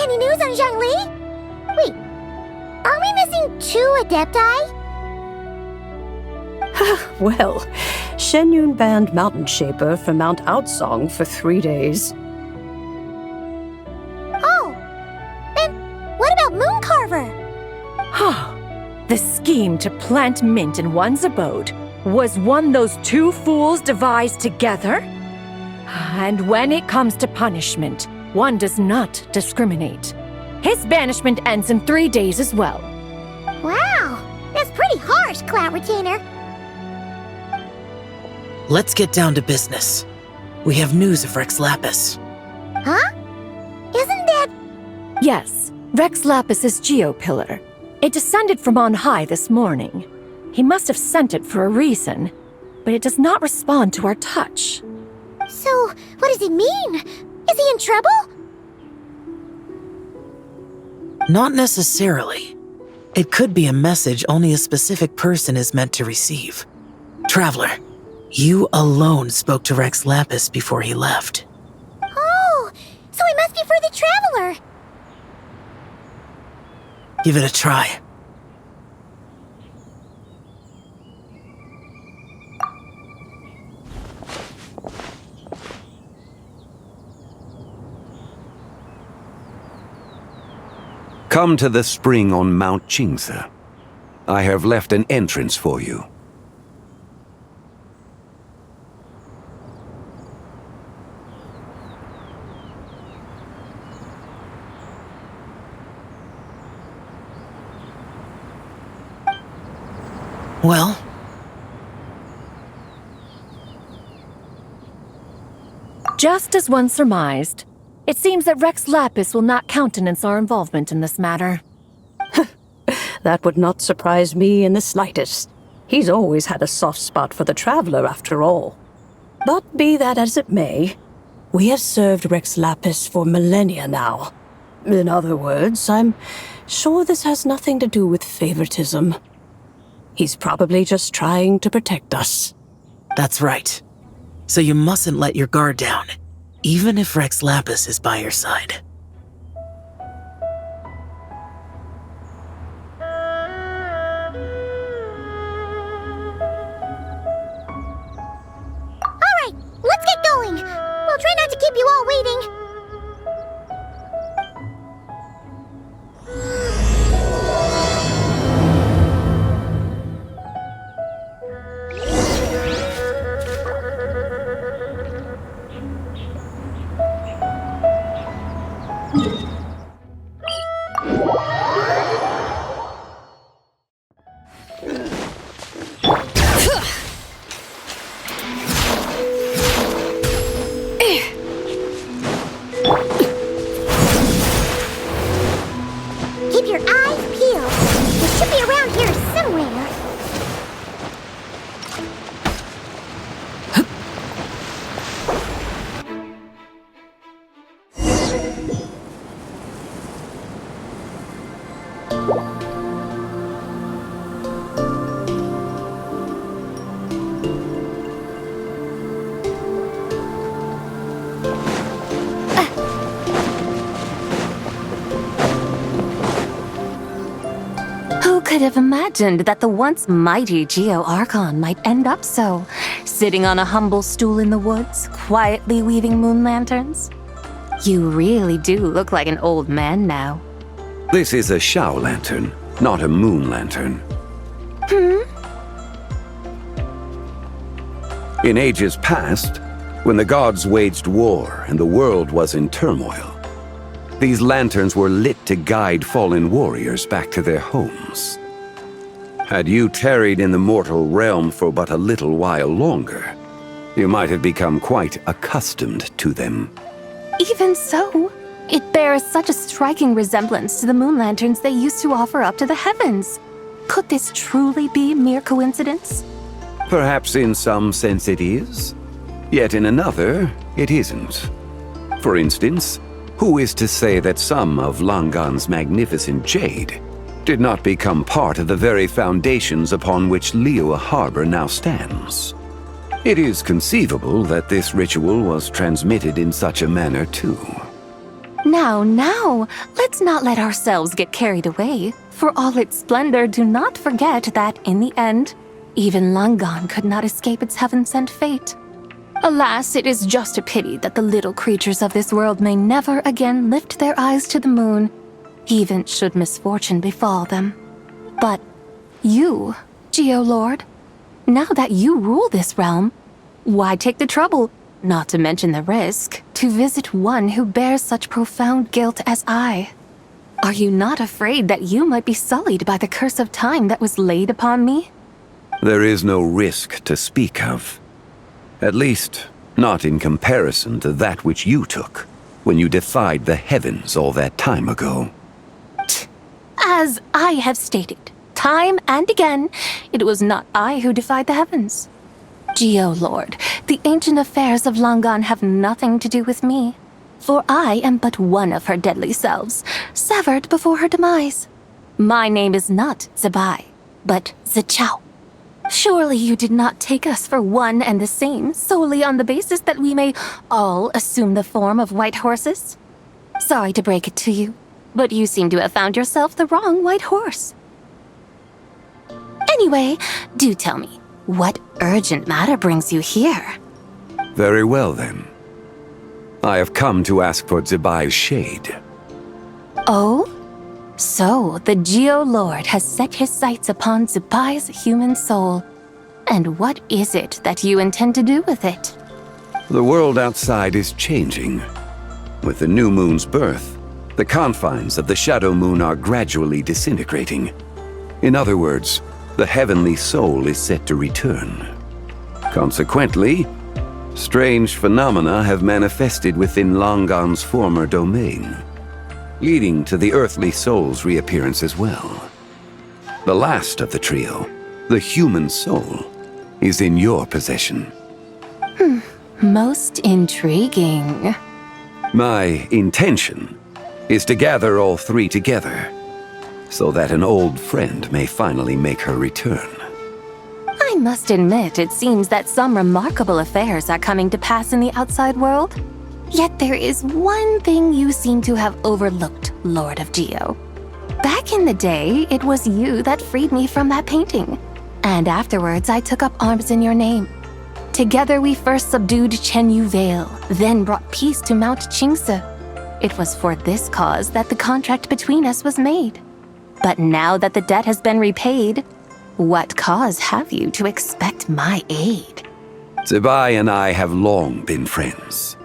any news on Zhangli? Wait, are we missing 2 Adepti? Well, Shenyun banned Mountain Shaper from Mount Outsong for 3 days. Oh, then what about Mooncarver? The scheme to plant mint in one's abode was one those 2 fools devised together? And when it comes to punishment, one does not discriminate. His banishment ends in 3 days as well. Wow, that's pretty harsh, Cloud Retainer. Let's get down to business. We have news of Rex Lapis. Huh? Isn't that... Yes, Rex Lapis's Geopillar. It descended from on high this morning. He must have sent it for a reason, but it does not respond to our touch. So, what does it mean? Is he in trouble? Not necessarily. It could be a message only a specific person is meant to receive. Traveler, you alone spoke to Rex Lapis before he left. Oh, so it must be for the Traveler. Give it a try. Come to the spring on Mount Qingze. I have left an entrance for you. Well? Just as one surmised, it seems that Rex Lapis will not countenance our involvement in this matter. That would not surprise me in the slightest. He's always had a soft spot for the Traveler, after all. But be that as it may, we have served Rex Lapis for millennia now. In other words, I'm sure this has nothing to do with favoritism. He's probably just trying to protect us. That's right. So you mustn't let your guard down, even if Rex Lapis is by your side. Alright, let's get going. We'll try not to keep you all waiting. Keep your eyes peeled. It should be around here somewhere. Who could have imagined that the once mighty Geo Archon might end up so, sitting on a humble stool in the woods, quietly weaving moon lanterns? You really do look like an old man now. This is a Shao lantern, not a moon lantern. In ages past, when the gods waged war and the world was in turmoil, these lanterns were lit to guide fallen warriors back to their homes. Had you tarried in the mortal realm for but a little while longer, you might have become quite accustomed to them. Even so, it bears such a striking resemblance to the moon lanterns they used to offer up to the heavens. Could this truly be mere coincidence? Perhaps in some sense it is, yet in another, it isn't. For instance, who is to say that some of Langan's magnificent jade did not become part of the very foundations upon which Liyue Harbor now stands? It is conceivable that this ritual was transmitted in such a manner too. Now, let's not let ourselves get carried away. For all its splendor, do not forget that, in the end, even Langan could not escape its heaven-sent fate. Alas, it is just a pity that the little creatures of this world may never again lift their eyes to the moon, even should misfortune befall them. But you, Geolord, now that you rule this realm, why take the trouble, not to mention the risk, to visit one who bears such profound guilt as I? Are you not afraid that you might be sullied by the curse of time that was laid upon me? There is no risk to speak of. At least, not in comparison to that which you took when you defied the heavens all that time ago. As I have stated, time and again, it was not I who defied the heavens. Geolord, the ancient affairs of Langan have nothing to do with me, for I am but one of her deadly selves, severed before her demise. My name is not Zebai, but Zichao. Surely you did not take us for one and the same solely on the basis that we may all assume the form of white horses? Sorry to break it to you, but you seem to have found yourself the wrong white horse. Anyway, do tell me, what urgent matter brings you here? Very well, then. I have come to ask for Zebai's shade. Oh? So, the Geolord has set his sights upon Zebai's human soul. And what is it that you intend to do with it? The world outside is changing. With the new moon's birth, the confines of the shadow moon are gradually disintegrating. In other words, the heavenly soul is set to return. Consequently, strange phenomena have manifested within Langan's former domain, leading to the earthly soul's reappearance as well. The last of the trio, the human soul, is in your possession. Most intriguing. My intention is to gather all three together, so that an old friend may finally make her return. I must admit, it seems that some remarkable affairs are coming to pass in the outside world. Yet there is one thing you seem to have overlooked, Lord of Geo. Back in the day, it was you that freed me from that painting. And afterwards, I took up arms in your name. Together we first subdued Chenyu Vale, then brought peace to Mount Qingse. It was for this cause that the contract between us was made. But now that the debt has been repaid, what cause have you to expect my aid? Zebai and I have long been friends.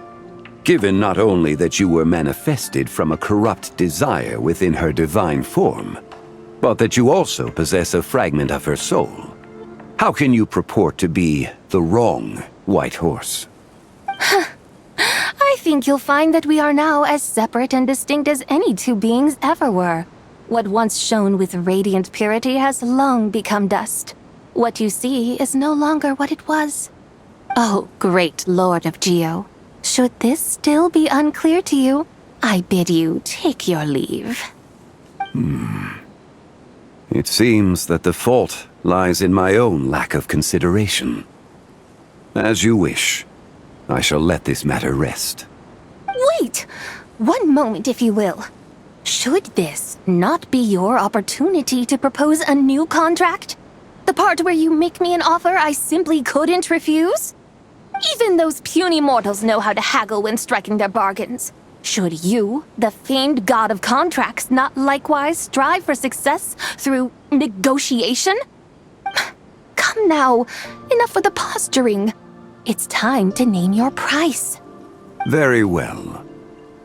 Given not only that you were manifested from a corrupt desire within her divine form, but that you also possess a fragment of her soul, how can you purport to be the wrong white horse? I think you'll find that we are now as separate and distinct as any two beings ever were. What once shone with radiant purity has long become dust. What you see is no longer what it was. Oh, great Lord of Geo. Should this still be unclear to you, I bid you take your leave. It seems that the fault lies in my own lack of consideration. As you wish. I shall let this matter rest. Wait! One moment, if you will. Should this not be your opportunity to propose a new contract? The part where you make me an offer I simply couldn't refuse? Even those puny mortals know how to haggle when striking their bargains. Should you, the famed god of contracts, not likewise strive for success through negotiation? Come now, enough with the posturing. It's time to name your price. Very well.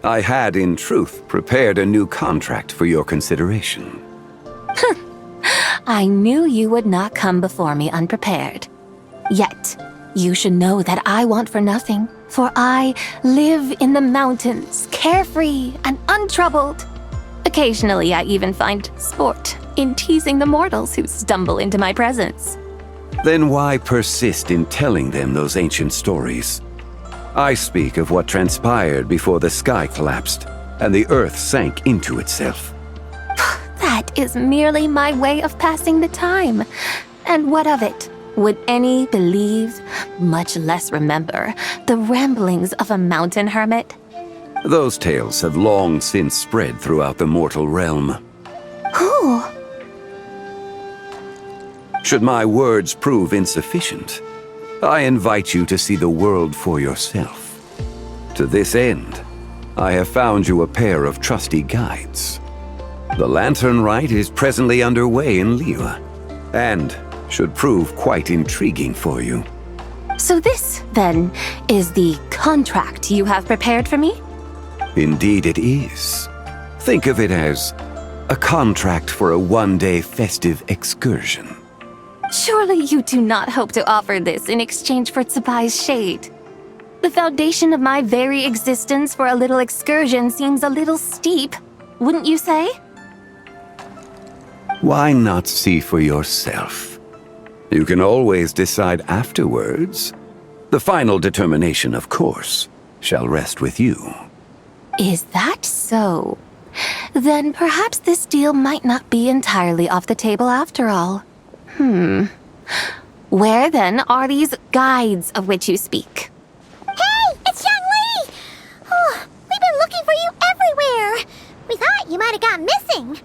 I had, in truth, prepared a new contract for your consideration. I knew you would not come before me unprepared. Yet, you should know that I want for nothing, for I live in the mountains, carefree and untroubled. Occasionally, I even find sport in teasing the mortals who stumble into my presence. Then why persist in telling them those ancient stories? I speak of what transpired before the sky collapsed and the earth sank into itself. That is merely my way of passing the time. And what of it? Would any believe, much less remember, the ramblings of a mountain hermit? Those tales have long since spread throughout the mortal realm. Who? Should my words prove insufficient, I invite you to see the world for yourself. To this end, I have found you a pair of trusty guides. The lantern rite is presently underway in Liyue, and should prove quite intriguing for you. So this, then, is the contract you have prepared for me? Indeed it is. Think of it as a contract for a one-day festive excursion. Surely you do not hope to offer this in exchange for Tsubai's shade. The foundation of my very existence for a little excursion seems a little steep, wouldn't you say? Why not see for yourself? You can always decide afterwards. The final determination, of course, shall rest with you. Is that so? Then perhaps this deal might not be entirely off the table after all. Where then are these guides of which you speak? Hey, it's Xiangli! Oh, we've been looking for you everywhere. We thought you might have gone missing.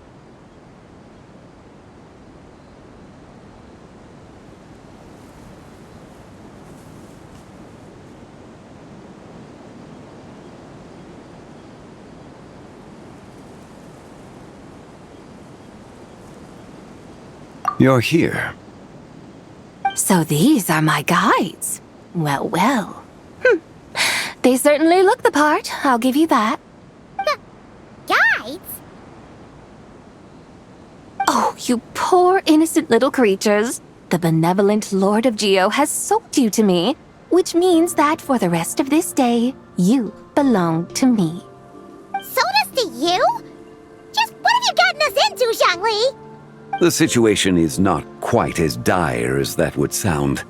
You're here. So these are my guides. Well, well. They certainly look the part, I'll give you that. Guides? Oh, you poor innocent little creatures. The benevolent Lord of Geo has sold you to me, which means that for the rest of this day, you belong to me. Sold us to you? Just what have you gotten us into, Xiangli? The situation is not quite as dire as that would sound.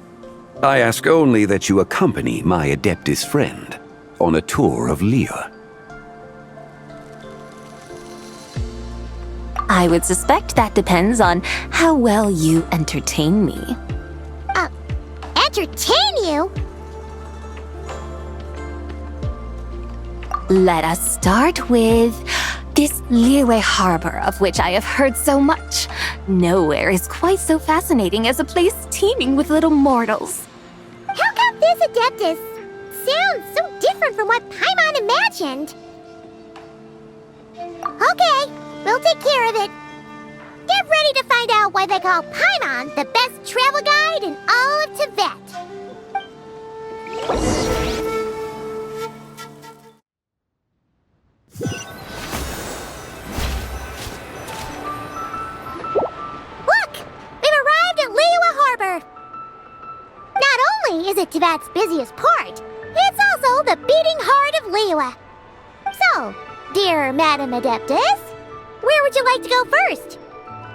I ask only that you accompany my Adeptus friend on a tour of Liyue. I would suspect that depends on how well you entertain me. Entertain you? Let us start with this Liyue harbor of which I have heard so much. Nowhere is quite so fascinating as a place teeming with little mortals. How come this Adeptus sounds so different from what Paimon imagined? Okay, we'll take care of it. Get ready to find out why they call Paimon the best travel guide in all of Tibet. Look! We've arrived at Liyue Harbor. Not only is it Tibet's busiest port, it's also the beating heart of Liyue. So, dear Madam Adeptus, where would you like to go first?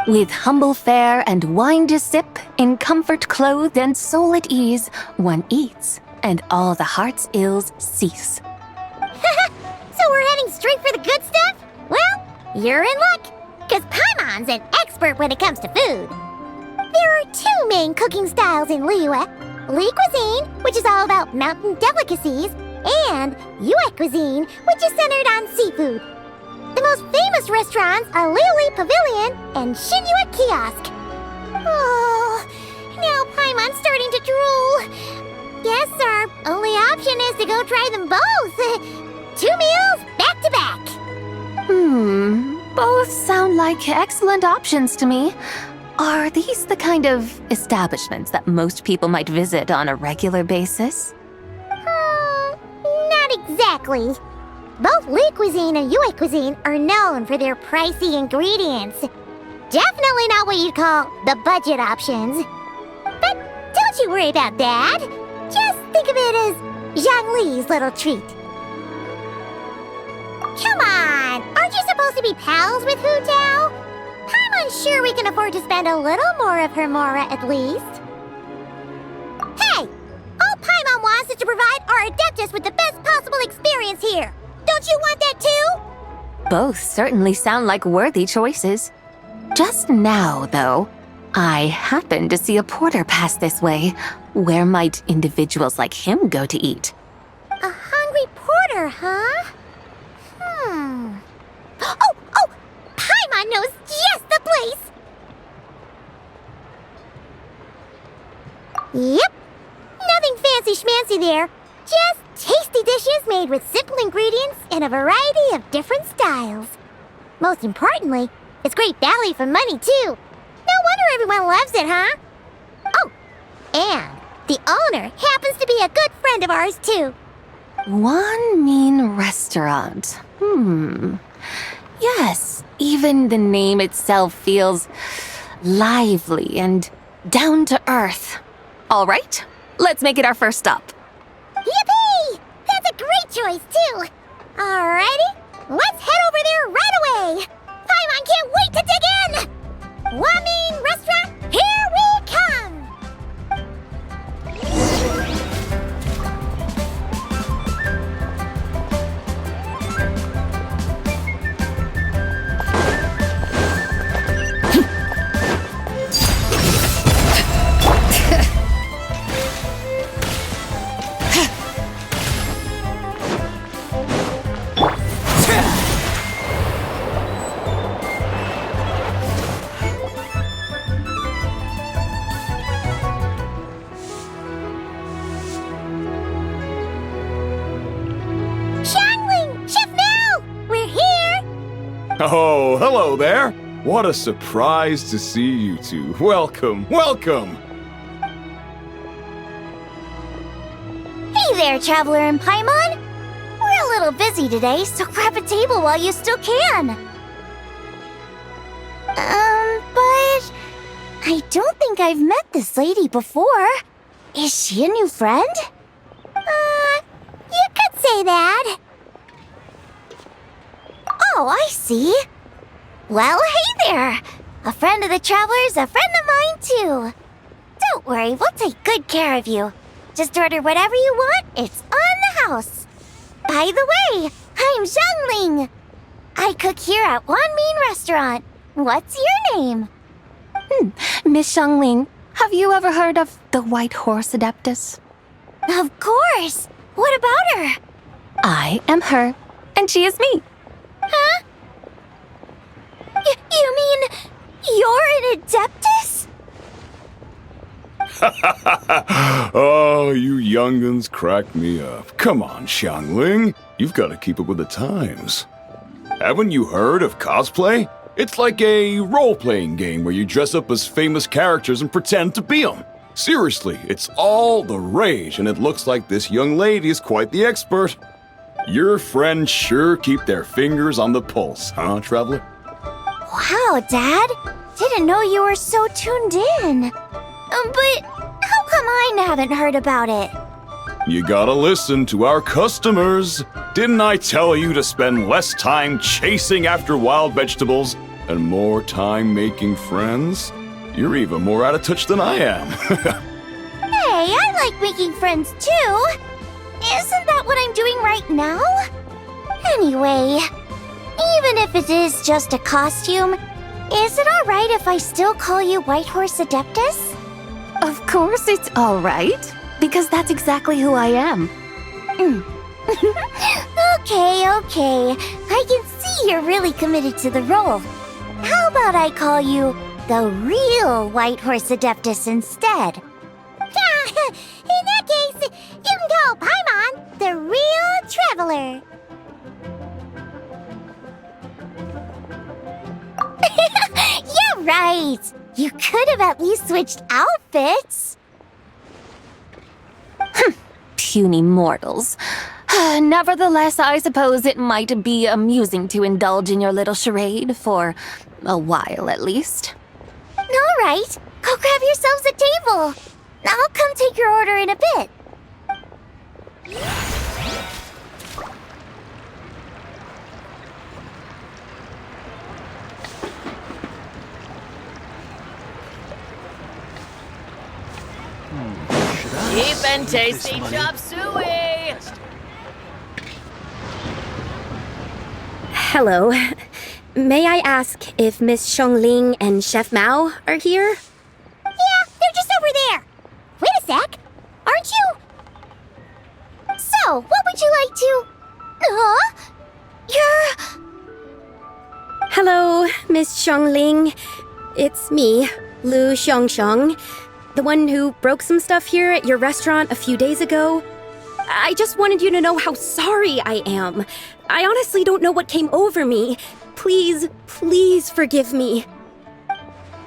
With humble fare and wine to sip, in comfort clothed and soul at ease, one eats, and all the heart's ills cease. So we're heading straight for the good stuff? Well, you're in luck, because Paimon's an expert when it comes to food. There are two main cooking styles in Liyue. Li cuisine, which is all about mountain delicacies, and Yue cuisine, which is centered on seafood. The most famous restaurants are Liyue Pavilion and Shinyue Kiosk. Oh, now Paimon's starting to drool. Yes, our only option is to go try them both. 2 meals back to back. Both sound like excellent options to me. Are these the kind of establishments that most people might visit on a regular basis? Not exactly. Both Li cuisine and Yue cuisine are known for their pricey ingredients. Definitely not what you'd call the budget options. But don't you worry about that. Just think of it as Zhang Li's little treat. Come on! Aren't you supposed to be pals with Hu Tao? I'm unsure we can afford to spend a little more of her mora at least. Hey! All Paimon wants is to provide our Adeptus with the best possible experience here. Don't you want that too? Both certainly sound like worthy choices. Just now, though, I happened to see a porter pass this way. Where might individuals like him go to eat? A hungry porter, huh? Oh! Paimon knows just the place! Yep. Nothing fancy schmancy there. Just tasty dishes made with simple ingredients in a variety of different styles. Most importantly, it's great value for money, too. No wonder everyone loves it, huh? Oh, and the owner happens to be a good friend of ours, too. One mean restaurant. Yes, even the name itself feels lively and down to earth. All right, let's make it our first stop. Yippee! That's a great choice, too. Alrighty, let's head over there right away. Paimon can't wait to dig in. One mean restaurant, here we come. Oh, hello there! What a surprise to see you two. Welcome, welcome! Hey there, Traveler and Paimon. We're a little busy today, so grab a table while you still can. But I don't think I've met this lady before. Is she a new friend? You could say that. Oh, I see. Well, hey there. A friend of the Traveler's a friend of mine, too. Don't worry, we'll take good care of you. Just order whatever you want, it's on the house. By the way, I'm Zhongling. I cook here at One Mean Restaurant. What's your name? Miss Xiangling, have you ever heard of the White Horse Adeptus? Of course. What about her? I am her, and she is me. Huh? You mean you're an Adeptus? Oh, you young'uns crack me up. Come on, Xiangling. You've got to keep up with the times. Haven't you heard of cosplay? It's like a role-playing game where you dress up as famous characters and pretend to be them. Seriously, it's all the rage, and it looks like this young lady is quite the expert. Your friends sure keep their fingers on the pulse, huh, Traveler? Wow, Dad. Didn't know you were so tuned in. But how come I haven't heard about it? You gotta listen to our customers. Didn't I tell you to spend less time chasing after wild vegetables and more time making friends? You're even more out of touch than I am. Hey, I like making friends too. Isn't that what I'm doing right now? Anyway, even if it is just a costume, is it alright if I still call you White Horse Adeptus? Of course it's all right, because that's exactly who I am. Okay. I can see you're really committed to the role. How about I call you the real White Horse Adeptus instead? In that case, you can call Paimon the real Traveler. Yeah, right. You could have at least switched outfits. Puny mortals. Nevertheless, I suppose it might be amusing to indulge in your little charade for a while at least. All right, go grab yourselves a table. I'll come take your order in a bit. Cheap and tasty chop suey! Hello. May I ask if Miss Xiangling and Chef Mao are here? Yeah, they're just over there. Wait a sec. Aren't you? So, what would you like to... Huh? You're... Hello, Miss Xiangling. It's me, Lu Xiangxiang, the one who broke some stuff here at your restaurant a few days ago. I just wanted you to know how sorry I am. I honestly don't know what came over me. Please, please forgive me.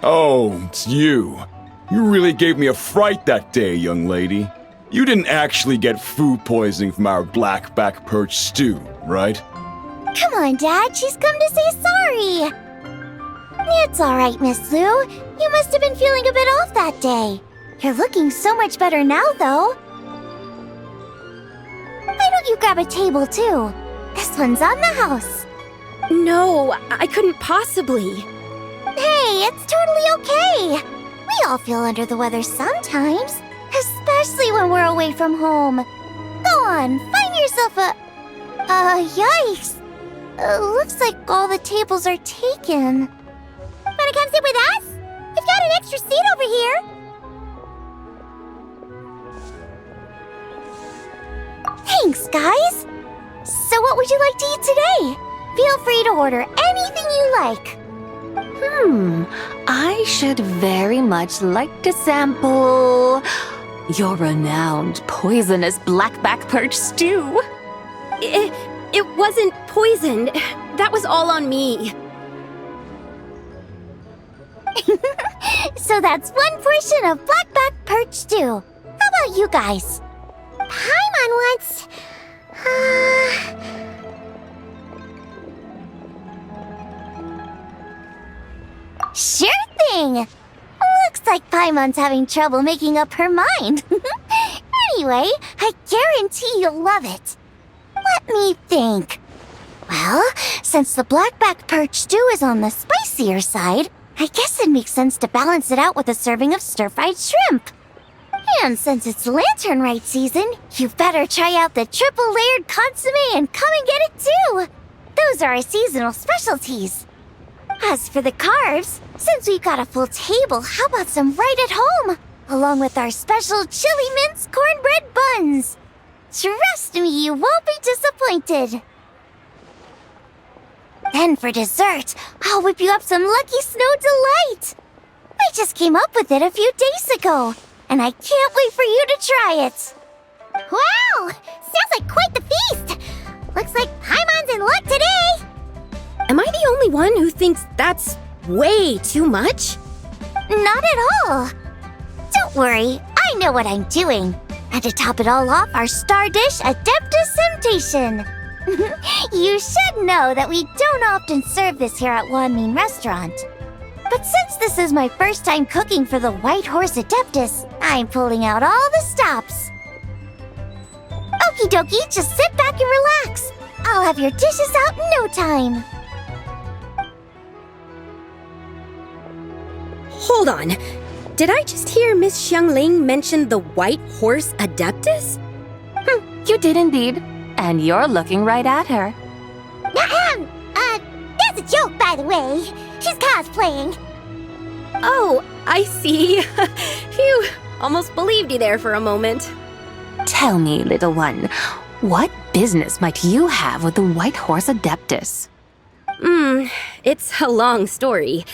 Oh, it's you. You really gave me a fright that day, young lady. You didn't actually get food poisoning from our blackback perch stew, right? Come on, Dad. She's come to say sorry. It's all right, Miss Lu. You must have been feeling a bit off that day. You're looking so much better now, though. Why don't you grab a table, too? This one's on the house. No, I couldn't possibly. Hey, it's totally okay. We all feel under the weather sometimes, especially when we're away from home. Go on, find yourself a... yikes. Looks like all the tables are taken. Wanna come sit with us? We've got an extra seat over here. Thanks, guys. So what would you like to eat today? Feel free to order anything you like. I should very much like to sample your renowned poisonous blackback perch stew. It wasn't poisoned. That was all on me. So that's one portion of blackback perch stew. How about you guys? Paimon wants... Sure thing! Looks like Paimon's having trouble making up her mind. Anyway, I guarantee you'll love it. Let me think. Well, since the blackback perch stew is on the spicier side, I guess it makes sense to balance it out with a serving of stir-fried shrimp. And since it's lantern rite season, you better try out the triple-layered consomme and come and get it too. Those are our seasonal specialties. As for the carbs, since we've got a full table, how about some right at home? Along with our special chili mince cornbread buns. Trust me, you won't be disappointed. Then for dessert, I'll whip you up some Lucky Snow Delight. I just came up with it a few days ago, and I can't wait for you to try it. Wow! Sounds like quite the feast! Looks like Paimon's in luck today! Am I the only one who thinks that's way too much? Not at all. Don't worry, I know what I'm doing. And to top it all off, our star dish, Adeptus Temptation. You should know that we don't often serve this here at Wanmin Restaurant. But since this is my first time cooking for the White Horse Adeptus, I'm pulling out all the stops. Okie dokie, just sit back and relax. I'll have your dishes out in no time. Hold on. Did I just hear Miss Xiangling mention the White Horse Adeptus? You did indeed. And you're looking right at her. That's a joke, by the way. She's cosplaying. Oh, I see. Phew, almost believed you there for a moment. Tell me, little one, what business might you have with the White Horse Adeptus? It's a long story.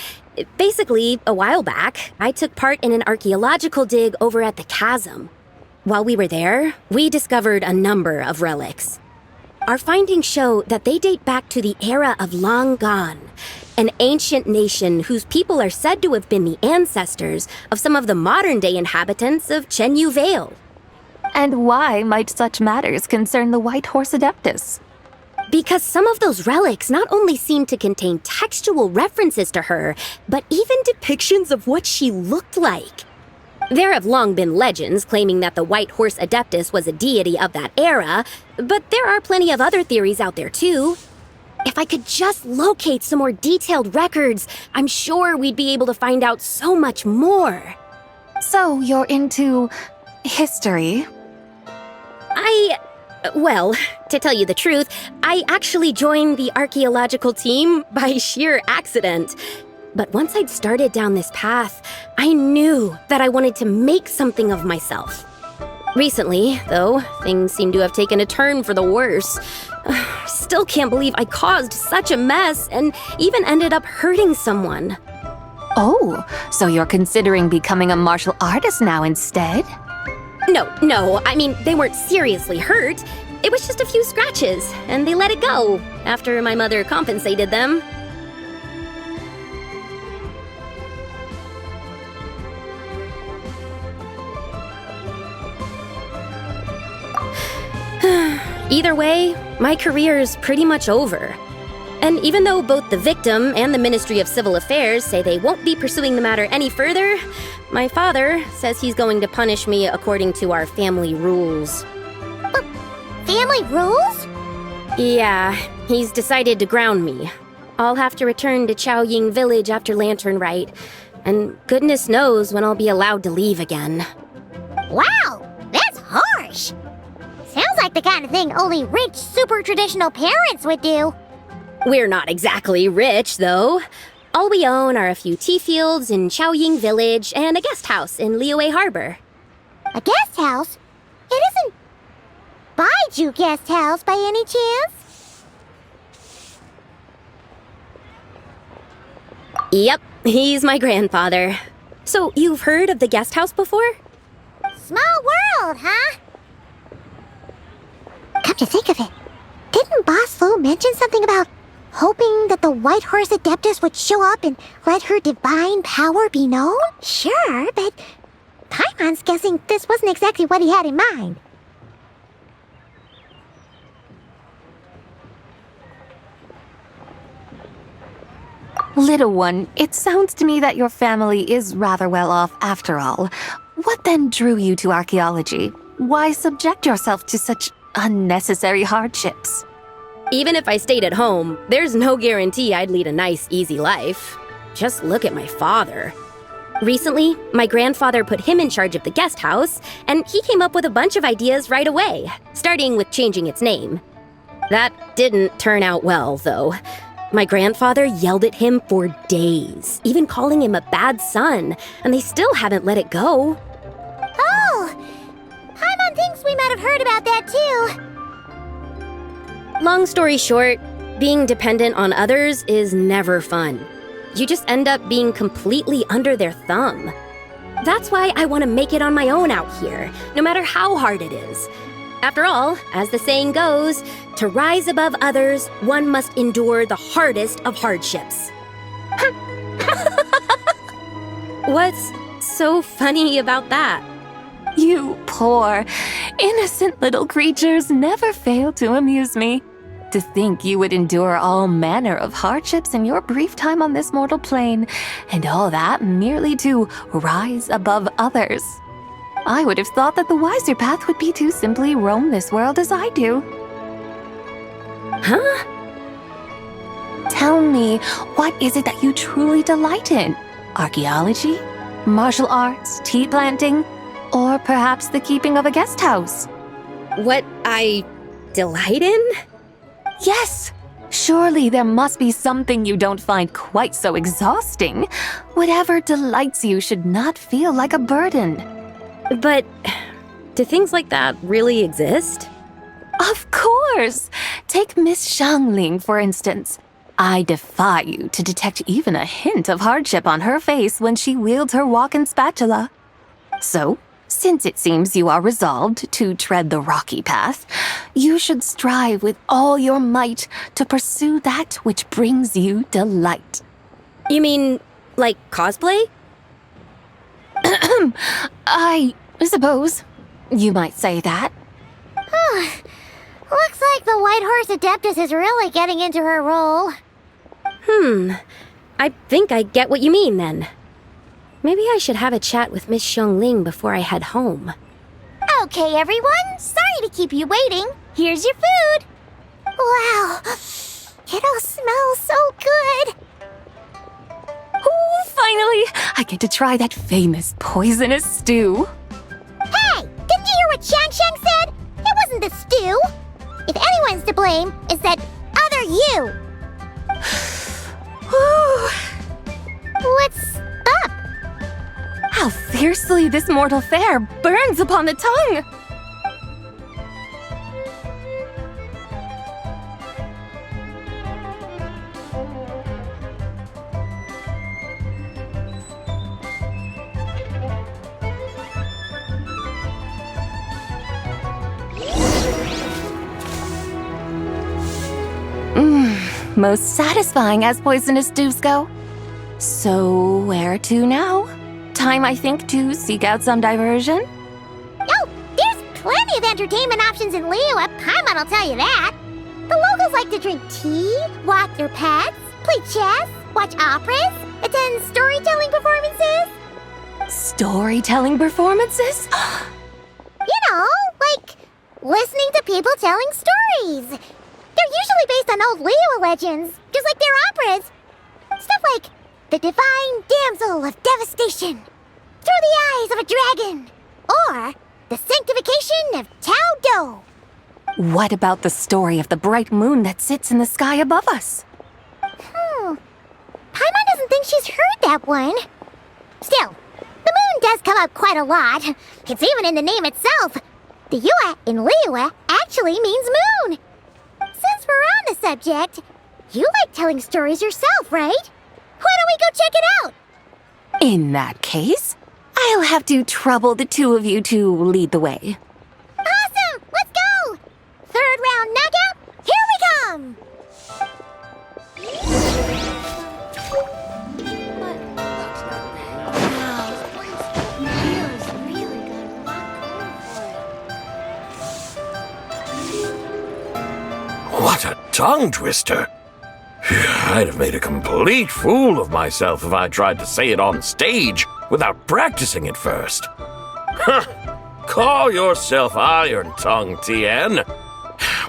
Basically, a while back, I took part in an archaeological dig over at the chasm. While we were there, we discovered a number of relics. Our findings show that they date back to the era of Long Gone, an ancient nation whose people are said to have been the ancestors of some of the modern-day inhabitants of Chenyu Vale. And why might such matters concern the White Horse Adeptus? Because some of those relics not only seem to contain textual references to her, but even depictions of what she looked like. There have long been legends claiming that the White Horse Adeptus was a deity of that era, but there are plenty of other theories out there too. If I could just locate some more detailed records, I'm sure we'd be able to find out so much more. So you're into history? Well, to tell you the truth, I actually joined the archaeological team by sheer accident. But once I'd started down this path, I knew that I wanted to make something of myself. Recently, though, things seem to have taken a turn for the worse. still can't believe I caused such a mess and even ended up hurting someone. Oh, so you're considering becoming a martial artist now instead? No, I mean, they weren't seriously hurt. It was just a few scratches, and they let it go after my mother compensated them. Either way, my career's pretty much over. And even though both the victim and the Ministry of Civil Affairs say they won't be pursuing the matter any further, my father says he's going to punish me according to our family rules. Family rules? Yeah, he's decided to ground me. I'll have to return to Chaoying Village after Lantern Rite, and goodness knows when I'll be allowed to leave again. Wow, that's harsh. Sounds like the kind of thing only rich, super traditional parents would do. We're not exactly rich, though. All we own are a few tea fields in Chaoying Village and a guest house in Liyue Harbor. A guest house? It isn't Baiju Guest House by any chance? Yep, he's my grandfather. So you've heard of the guest house before? Small world, huh? Come to think of it, didn't Boss Lu mention something about hoping that the White Horse Adeptus would show up and let her divine power be known? Sure, but Paimon's guessing this wasn't exactly what he had in mind. Little one, it sounds to me that your family is rather well off after all. What then drew you to archaeology? Why subject yourself to such unnecessary hardships? Even if I stayed at home, there's no guarantee I'd lead a nice, easy life. Just look at my father. Recently, my grandfather put him in charge of the guest house, and he came up with a bunch of ideas right away, starting with changing its name. That didn't turn out well, though. My grandfather yelled at him for days, even calling him a bad son, and they still haven't let it go. Oh, Paimon thinks we might have heard about that too. Long story short, being dependent on others is never fun. You just end up being completely under their thumb. That's why I want to make it on my own out here, no matter how hard it is. After all, as the saying goes, to rise above others, one must endure the hardest of hardships. What's so funny about that? You poor, innocent little creatures never fail to amuse me. To think you would endure all manner of hardships in your brief time on this mortal plane, and all that merely to rise above others. I would have thought that the wiser path would be to simply roam this world as I do. Huh? Tell me, what is it that you truly delight in? Archaeology? Martial arts? Tea planting? Or perhaps the keeping of a guest house? What I delight in? Yes! Surely there must be something you don't find quite so exhausting. Whatever delights you should not feel like a burden. But do things like that really exist? Of course! Take Miss Xiangling, for instance. I defy you to detect even a hint of hardship on her face when she wields her walking spatula. So, since it seems you are resolved to tread the rocky path, you should strive with all your might to pursue that which brings you delight. You mean, like cosplay? I suppose you might say that. Looks like the White Horse Adeptus is really getting into her role. I think I get what you mean then. Maybe I should have a chat with Miss Xiangling before I head home. Okay, everyone. Sorry to keep you waiting. Here's your food. Wow. It all smells so good. Oh, finally! I get to try that famous poisonous stew. Hey, didn't you hear what Shang said? It wasn't the stew. If anyone's to blame, it's that other you. What's up? How fiercely this mortal fare burns upon the tongue! Most satisfying as poisonous dews go. So, where to now? Time, I think, to seek out some diversion? Oh, there's plenty of entertainment options in Liyue. Paimon will tell you that. The locals like to drink tea, walk their pets, play chess, watch operas, attend storytelling performances. Storytelling performances? You know, like listening to people telling stories. They're usually based on old Liyue legends, just like their operas. Stuff like The Divine Damsel of Devastation, Through the Eyes of a Dragon, or The Sanctification of Tao Do. What about the story of the bright moon that sits in the sky above us? Paimon doesn't think she's heard that one. Still, the moon does come up quite a lot. It's even in the name itself. The Yue in Liyue actually means moon. Since we're on the subject, you like telling stories yourself, right? Why don't we go check it out? In that case, I'll have to trouble the two of you to lead the way. Awesome! Let's go! Third round knockout, here we come! What a tongue twister! I'd have made a complete fool of myself if I tried to say it on stage without practicing it first. Huh. Call yourself Iron Tongue Tien.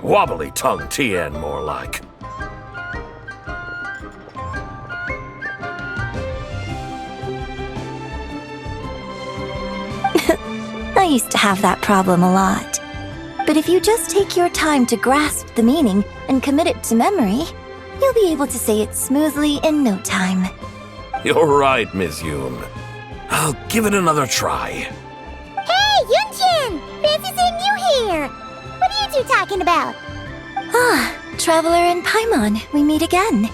Wobbly Tongue Tien, more like. I used to have that problem a lot. But if you just take your time to grasp the meaning and commit it to memory, you'll be able to say it smoothly in no time. You're right, Miss Yoon. I'll give it another try. Hey, Yunjin! Fancy seeing you here! What are you two talking about? Ah, Traveler and Paimon, we meet again.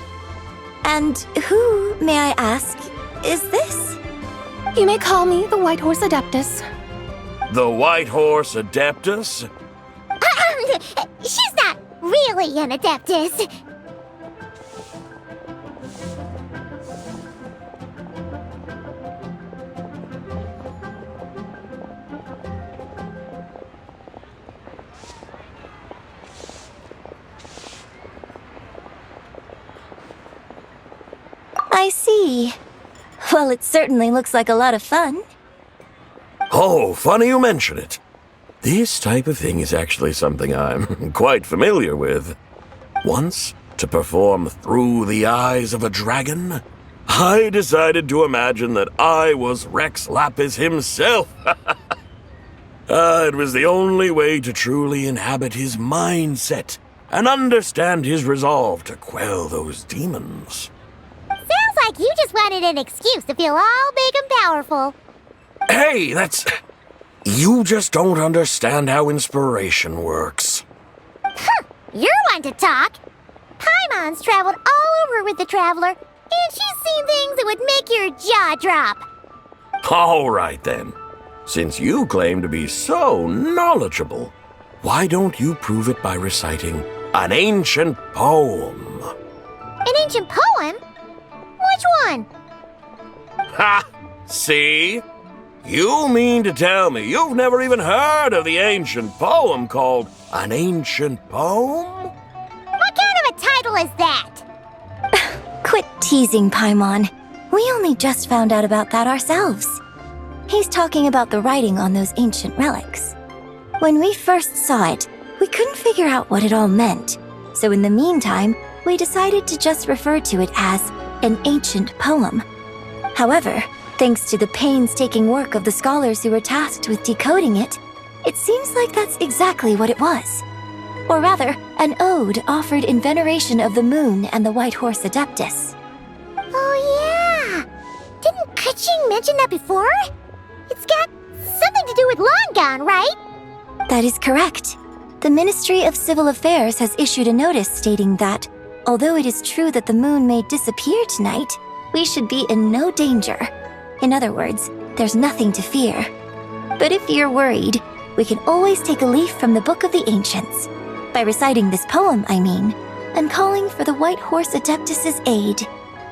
And who, may I ask, is this? You may call me the White Horse Adeptus. The White Horse Adeptus? She's not really an Adeptus. I see. Well, it certainly looks like a lot of fun. Oh, funny you mention it. This type of thing is actually something I'm quite familiar with. Once, to perform Through the Eyes of a Dragon, I decided to imagine that I was Rex Lapis himself. It was the only way to truly inhabit his mindset and understand his resolve to quell those demons. Sounds like you just wanted an excuse to feel all big and powerful. Hey, You just don't understand how inspiration works. You're one to talk. Paimon's traveled all over with the Traveler, and she's seen things that would make your jaw drop. All right, then. Since you claim to be so knowledgeable, why don't you prove it by reciting an ancient poem? An ancient poem? Which one? Ha! See? You mean to tell me you've never even heard of the ancient poem called An Ancient Poem? What kind of a title is that? Quit teasing, Paimon. We only just found out about that ourselves. He's talking about the writing on those ancient relics. When we first saw it, we couldn't figure out what it all meant. So in the meantime, we decided to just refer to it as an ancient poem. However, thanks to the painstaking work of the scholars who were tasked with decoding it, it seems like that's exactly what it was. Or rather, an ode offered in veneration of the moon and the White Horse Adeptus. Oh yeah! Didn't Kuching mention that before? It's got something to do with Longon, right? That is correct. The Ministry of Civil Affairs has issued a notice stating that, although it is true that the moon may disappear tonight, we should be in no danger. In other words, there's nothing to fear. But if you're worried, we can always take a leaf from the Book of the Ancients. By reciting this poem, I mean, and calling for the White Horse Adeptus's aid.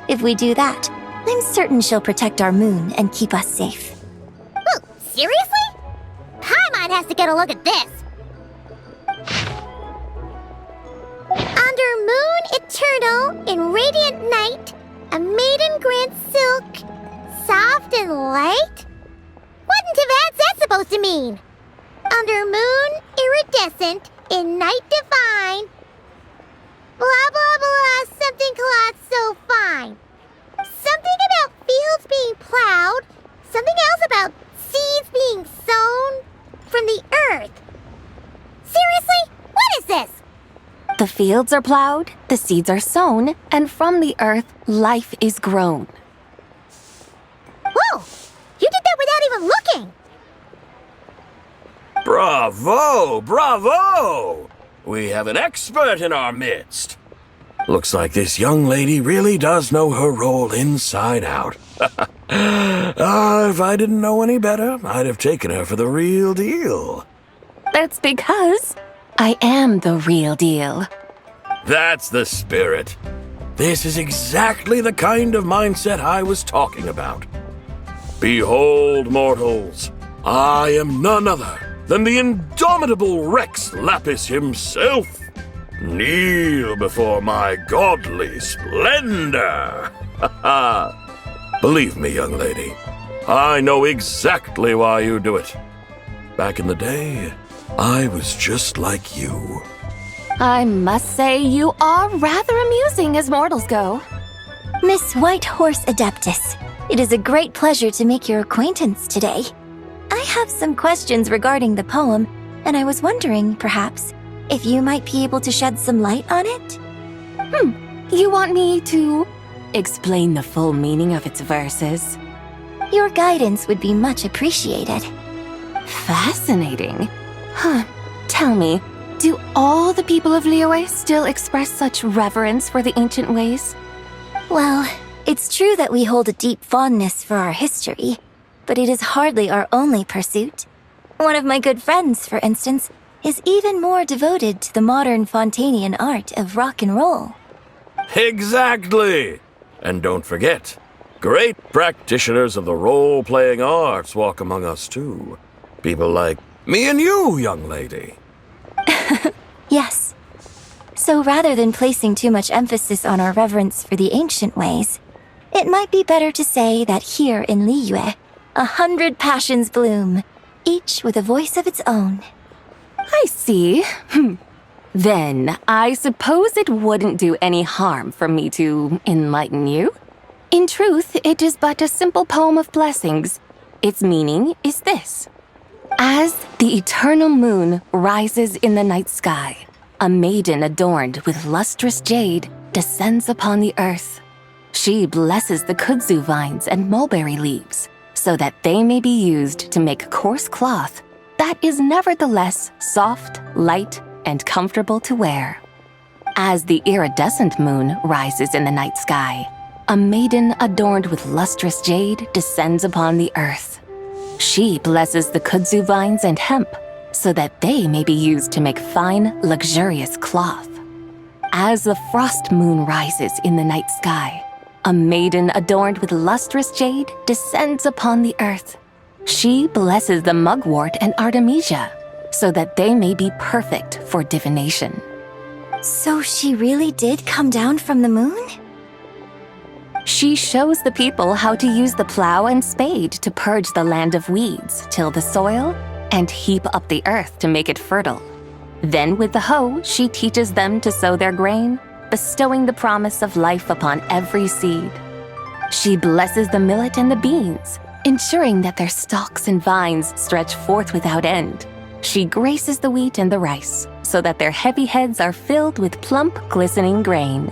If we do that, I'm certain she'll protect our moon and keep us safe. Whoa, seriously? Paimon has to get a look at this. Under moon eternal in radiant night, a maiden grants silk, soft and light? What in Tibet's that supposed to mean? Under moon iridescent in night divine, blah blah blah, something cloth so fine. Something about fields being plowed, something else about seeds being sown from the earth. Seriously? What is this? The fields are plowed, the seeds are sown, and from the earth, life is grown. Whoa! You did that without even looking! Bravo! Bravo! We have an expert in our midst. Looks like this young lady really does know her role inside out. If I didn't know any better, I'd have taken her for the real deal. That's because I am the real deal. That's the spirit. This is exactly the kind of mindset I was talking about. Behold, mortals, I am none other than the indomitable Rex Lapis himself. Kneel before my godly splendor. Believe me, young lady, I know exactly why you do it. Back in the day, I was just like you. I must say you are rather amusing as mortals go. Miss White Horse Adeptus, it is a great pleasure to make your acquaintance today. I have some questions regarding the poem, and I was wondering, perhaps, if you might be able to shed some light on it? You want me to explain the full meaning of its verses? Your guidance would be much appreciated. Fascinating. Tell me, do all the people of Liyue still express such reverence for the ancient ways? Well, it's true that we hold a deep fondness for our history, but it is hardly our only pursuit. One of my good friends, for instance, is even more devoted to the modern Fontanian art of rock and roll. Exactly! And don't forget, great practitioners of the role-playing arts walk among us too. People like me and you, young lady. Yes. So rather than placing too much emphasis on our reverence for the ancient ways, it might be better to say that here in Liyue, 100 passions bloom, each with a voice of its own. I see. Then I suppose it wouldn't do any harm for me to enlighten you. In truth, it is but a simple poem of blessings. Its meaning is this. As the eternal moon rises in the night sky, a maiden adorned with lustrous jade descends upon the earth. She blesses the kudzu vines and mulberry leaves so that they may be used to make coarse cloth that is nevertheless soft, light, and comfortable to wear. As the iridescent moon rises in the night sky, a maiden adorned with lustrous jade descends upon the earth. She blesses the kudzu vines and hemp so that they may be used to make fine, luxurious cloth. As the frost moon rises in the night sky, a maiden adorned with lustrous jade descends upon the earth. She blesses the mugwort and artemisia so that they may be perfect for divination. So she really did come down from the moon? She shows the people how to use the plow and spade to purge the land of weeds, till the soil, and heap up the earth to make it fertile. Then with the hoe, she teaches them to sow their grain, bestowing the promise of life upon every seed. She blesses the millet and the beans, ensuring that their stalks and vines stretch forth without end. She graces the wheat and the rice, so that their heavy heads are filled with plump, glistening grain.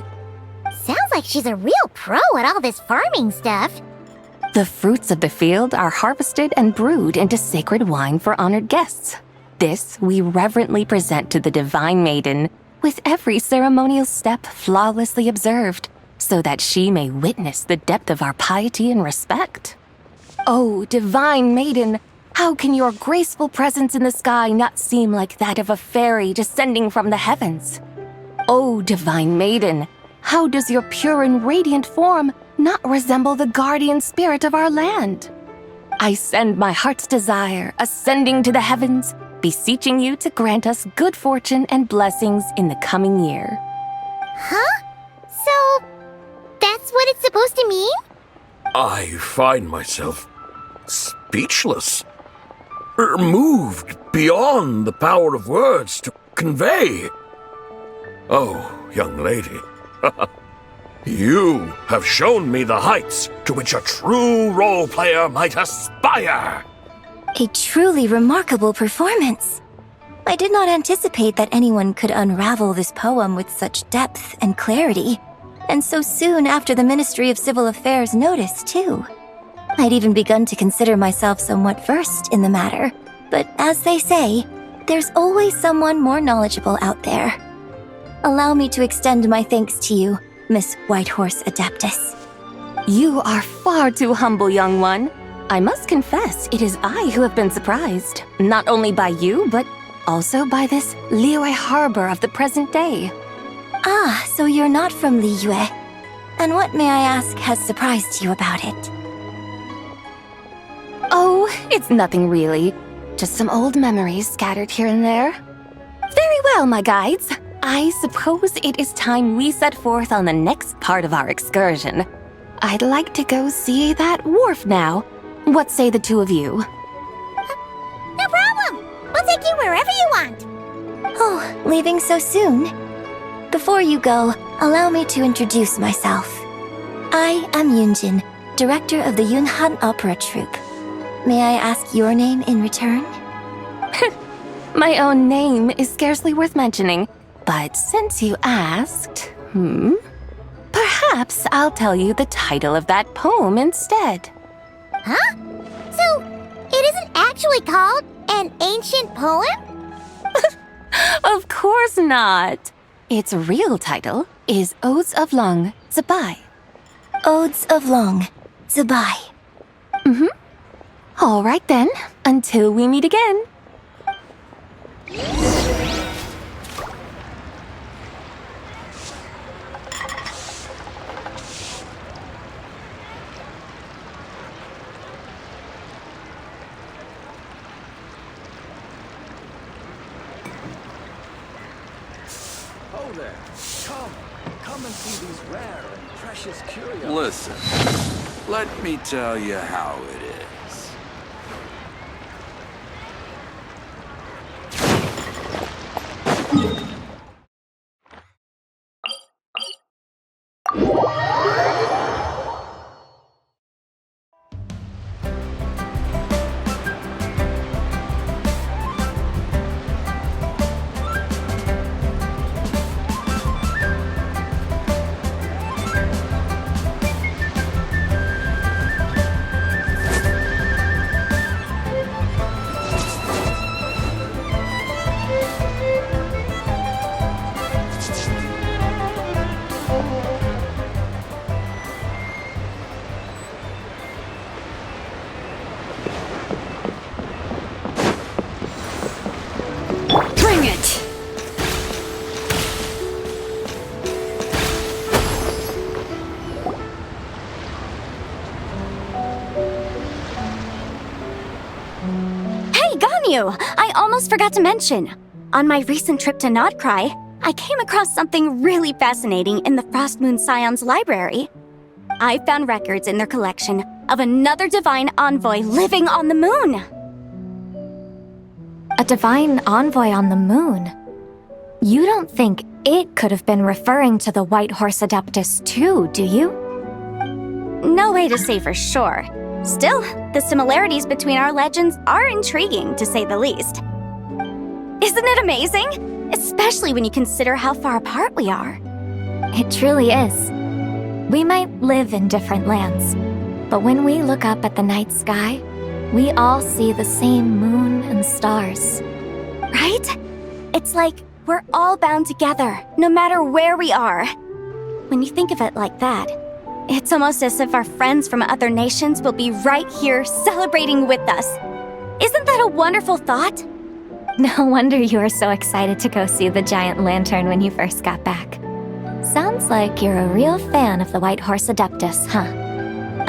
Sounds like she's a real pro at all this farming stuff. The fruits of the field are harvested and brewed into sacred wine for honored guests. This we reverently present to the divine maiden, with every ceremonial step flawlessly observed, so that she may witness the depth of our piety and respect. Oh, divine maiden, how can your graceful presence in the sky not seem like that of a fairy descending from the heavens? O divine maiden, how does your pure and radiant form not resemble the guardian spirit of our land? I send my heart's desire, ascending to the heavens, beseeching you to grant us good fortune and blessings in the coming year. Huh? So, that's what it's supposed to mean? I find myself speechless, moved beyond the power of words to convey. Oh, young lady, you have shown me the heights to which a true role player might aspire. A truly remarkable performance. I did not anticipate that anyone could unravel this poem with such depth and clarity, and so soon after the Ministry of Civil Affairs noticed, too. I'd even begun to consider myself somewhat versed in the matter, but as they say, there's always someone more knowledgeable out there. Allow me to extend my thanks to you, Miss Whitehorse Adeptus. You are far too humble, young one. I must confess, it is I who have been surprised, not only by you, but also by this Liyue harbor of the present day. Ah, so you're not from Liyue. And what, may I ask, has surprised you about it? Oh, it's nothing really. Just some old memories scattered here and there. Very well, my guides. I suppose it is time we set forth on the next part of our excursion. I'd like to go see that wharf now. What say the two of you? No problem! We'll take you wherever you want. Oh, leaving so soon? Before you go, allow me to introduce myself. I am Yunjin, director of the Yunhan Opera Troupe. May I ask your name in return? My own name is scarcely worth mentioning, but since you asked, perhaps I'll tell you the title of that poem instead. Huh? So, it isn't actually called an ancient poem? Of course not. Its real title is Odes of Long Zabai. Odes of Long Zabai. All right then, until we meet again. Oh there, come and see these rare and precious curios. Listen, let me tell you how it is. Bring it! Hey, Ganyu! I almost forgot to mention. On my recent trip to Nodcry, I came across something really fascinating in the Frostmoon Scion's library. I found records in their collection of another divine envoy living on the moon. A divine envoy on the moon? You don't think it could have been referring to the White Horse Adeptus too, do you? No way to say for sure. Still, the similarities between our legends are intriguing, to say the least. Isn't it amazing? Especially when you consider how far apart we are. It truly is. We might live in different lands, but when we look up at the night sky, we all see the same moon and stars. Right? It's like we're all bound together, no matter where we are. When you think of it like that, it's almost as if our friends from other nations will be right here celebrating with us. Isn't that a wonderful thought? No wonder you were so excited to go see the giant lantern when you first got back. Sounds like you're a real fan of the White Horse Adeptus, huh?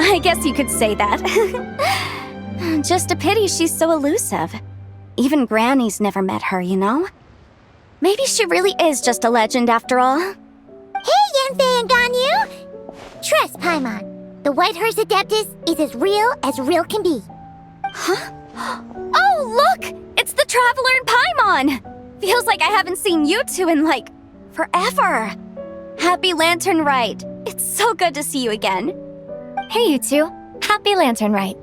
I guess you could say that. Just a pity she's so elusive. Even Granny's never met her, you know? Maybe she really is just a legend after all. Hey, Yanfei and Ganyu! Trust Paimon. The White Horse Adeptus is as real can be. Huh? Oh, look! It's the Traveler and Paimon! Feels like I haven't seen you two in, like, forever. Happy Lantern Rite. It's so good to see you again. Hey, you two. Happy Lantern Rite.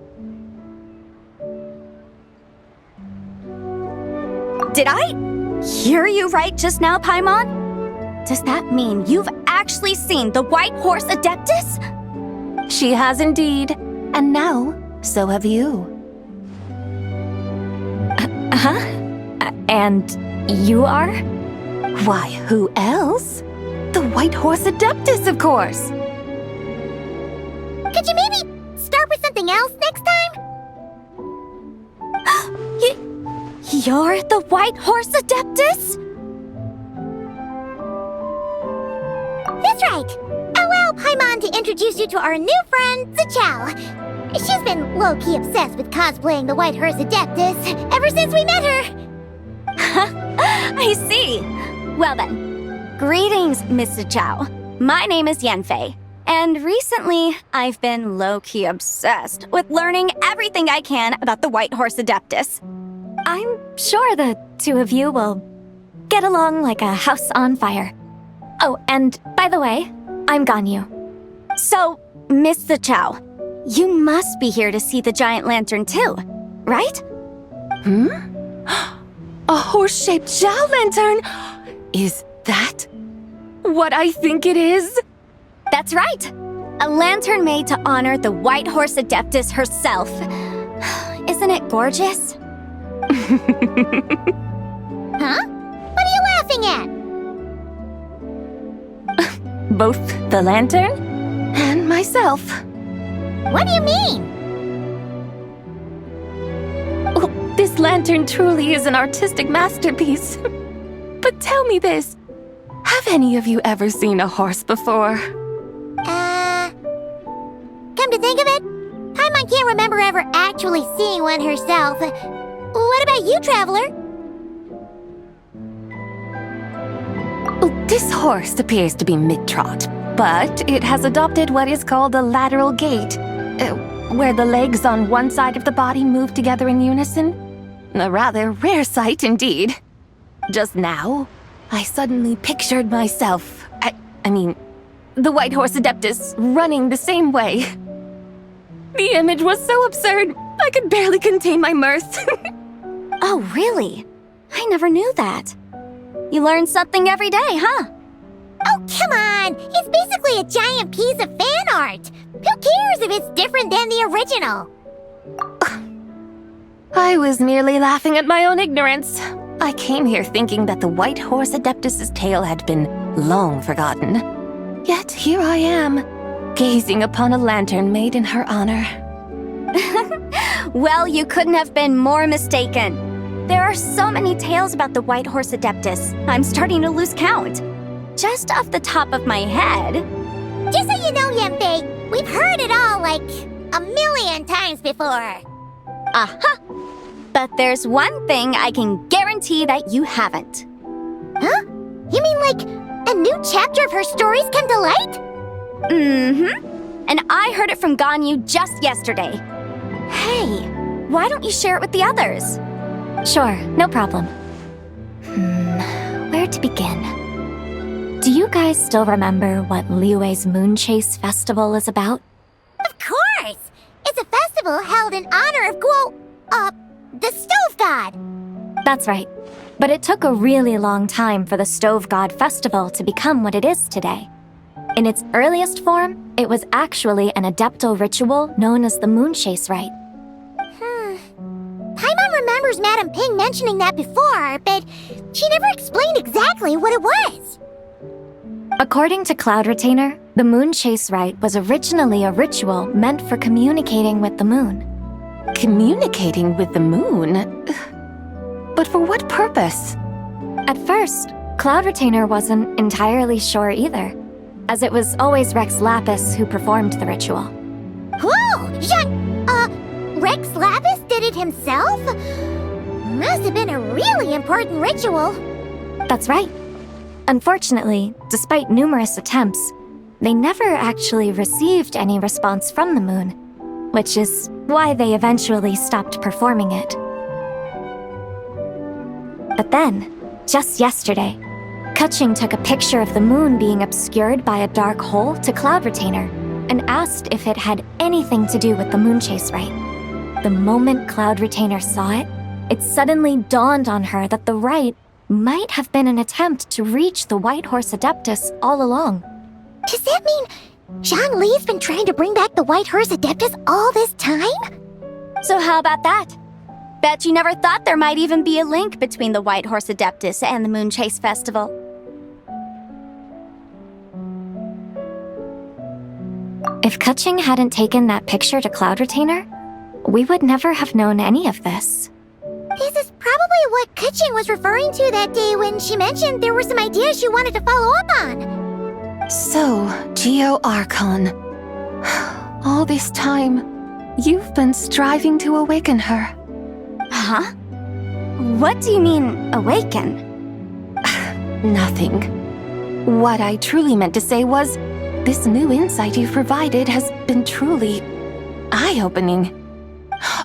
Did I hear you right just now, Paimon? Does that mean you've actually seen the White Horse Adeptus? She has indeed. And now, so have you. And you are? Why, who else? The White Horse Adeptus, of course. Could you maybe start with something else next time? You're the White Horse Adeptus? That's right. Allow Paimon to introduce you to our new friend, Zichao. She's been low-key obsessed with cosplaying the White Horse Adeptus ever since we met her. I see. Well then, greetings, Miss Zichao. My name is Yanfei, and recently I've been low-key obsessed with learning everything I can about the White Horse Adeptus. I'm sure the two of you will get along like a house on fire. Oh, and by the way, I'm Ganyu. So, Miss Zichao, you must be here to see the giant lantern too, right? A horse-shaped Zhao lantern? Is that what I think it is? That's right. A lantern made to honor the White Horse Adeptus herself. Isn't it gorgeous? Huh? What are you laughing at? Both the lantern and myself. What do you mean? Oh, this lantern truly is an artistic masterpiece. But tell me this. Have any of you ever seen a horse before? Come to think of it, Paimon can't remember ever actually seeing one herself. What about you, Traveler? Oh, this horse appears to be mid-trot, but it has adopted what is called a lateral gait, where the legs on one side of the body move together in unison. A rather rare sight indeed. Just now, I suddenly pictured myself, I mean, the White Horse Adeptus running the same way. The image was so absurd, I could barely contain my mirth. Oh, really? I never knew that. You learn something every day, huh? Oh, come on! It's basically a giant piece of fan art! Who cares if it's different than the original? I was merely laughing at my own ignorance. I came here thinking that the White Horse Adeptus's tale had been long forgotten. Yet here I am, gazing upon a lantern made in her honor. Well, you couldn't have been more mistaken. There are so many tales about the White Horse Adeptus, I'm starting to lose count. Just off the top of my head... Just so you know, Yanfei, we've heard it all like a million times before. Uh-huh. But there's one thing I can guarantee that you haven't. Huh? You mean like a new chapter of her stories come to light? Mm-hmm. And I heard it from Ganyu just yesterday. Hey, why don't you share it with the others? Sure, no problem. Where to begin? Do you guys still remember what Liyue's Moon Chase Festival is about? Of course! It's a festival held in honor of the Stove God. That's right. But it took a really long time for the Stove God Festival to become what it is today. In its earliest form, it was actually an adeptal ritual known as the Moon Chase Rite. Paimon remembers Madame Ping mentioning that before, but she never explained exactly what it was. According to Cloud Retainer, the Moon Chase Rite was originally a ritual meant for communicating with the moon. Communicating with the moon? But for what purpose? At first, Cloud Retainer wasn't entirely sure either, as it was always Rex Lapis who performed the ritual. Whoa! Rex Lapis did it himself? Must have been a really important ritual. That's right. Unfortunately, despite numerous attempts, they never actually received any response from the moon, which is why they eventually stopped performing it. But then, just yesterday, Kutching took a picture of the moon being obscured by a dark hole to Cloud Retainer and asked if it had anything to do with the moon chase rite. The moment Cloud Retainer saw it, it suddenly dawned on her that the rite might have been an attempt to reach the White Horse Adeptus all along. Does that mean Zhongli's been trying to bring back the White Horse Adeptus all this time? So how about that? Bet you never thought there might even be a link between the White Horse Adeptus and the Moon Chase Festival. If Kutching hadn't taken that picture to Cloud Retainer, we would never have known any of this. This is probably what Kutching was referring to that day when she mentioned there were some ideas she wanted to follow up on. So, Geo Archon. All this time, you've been striving to awaken her. Huh? What do you mean, awaken? Nothing. What I truly meant to say was, this new insight you've provided has been truly eye-opening.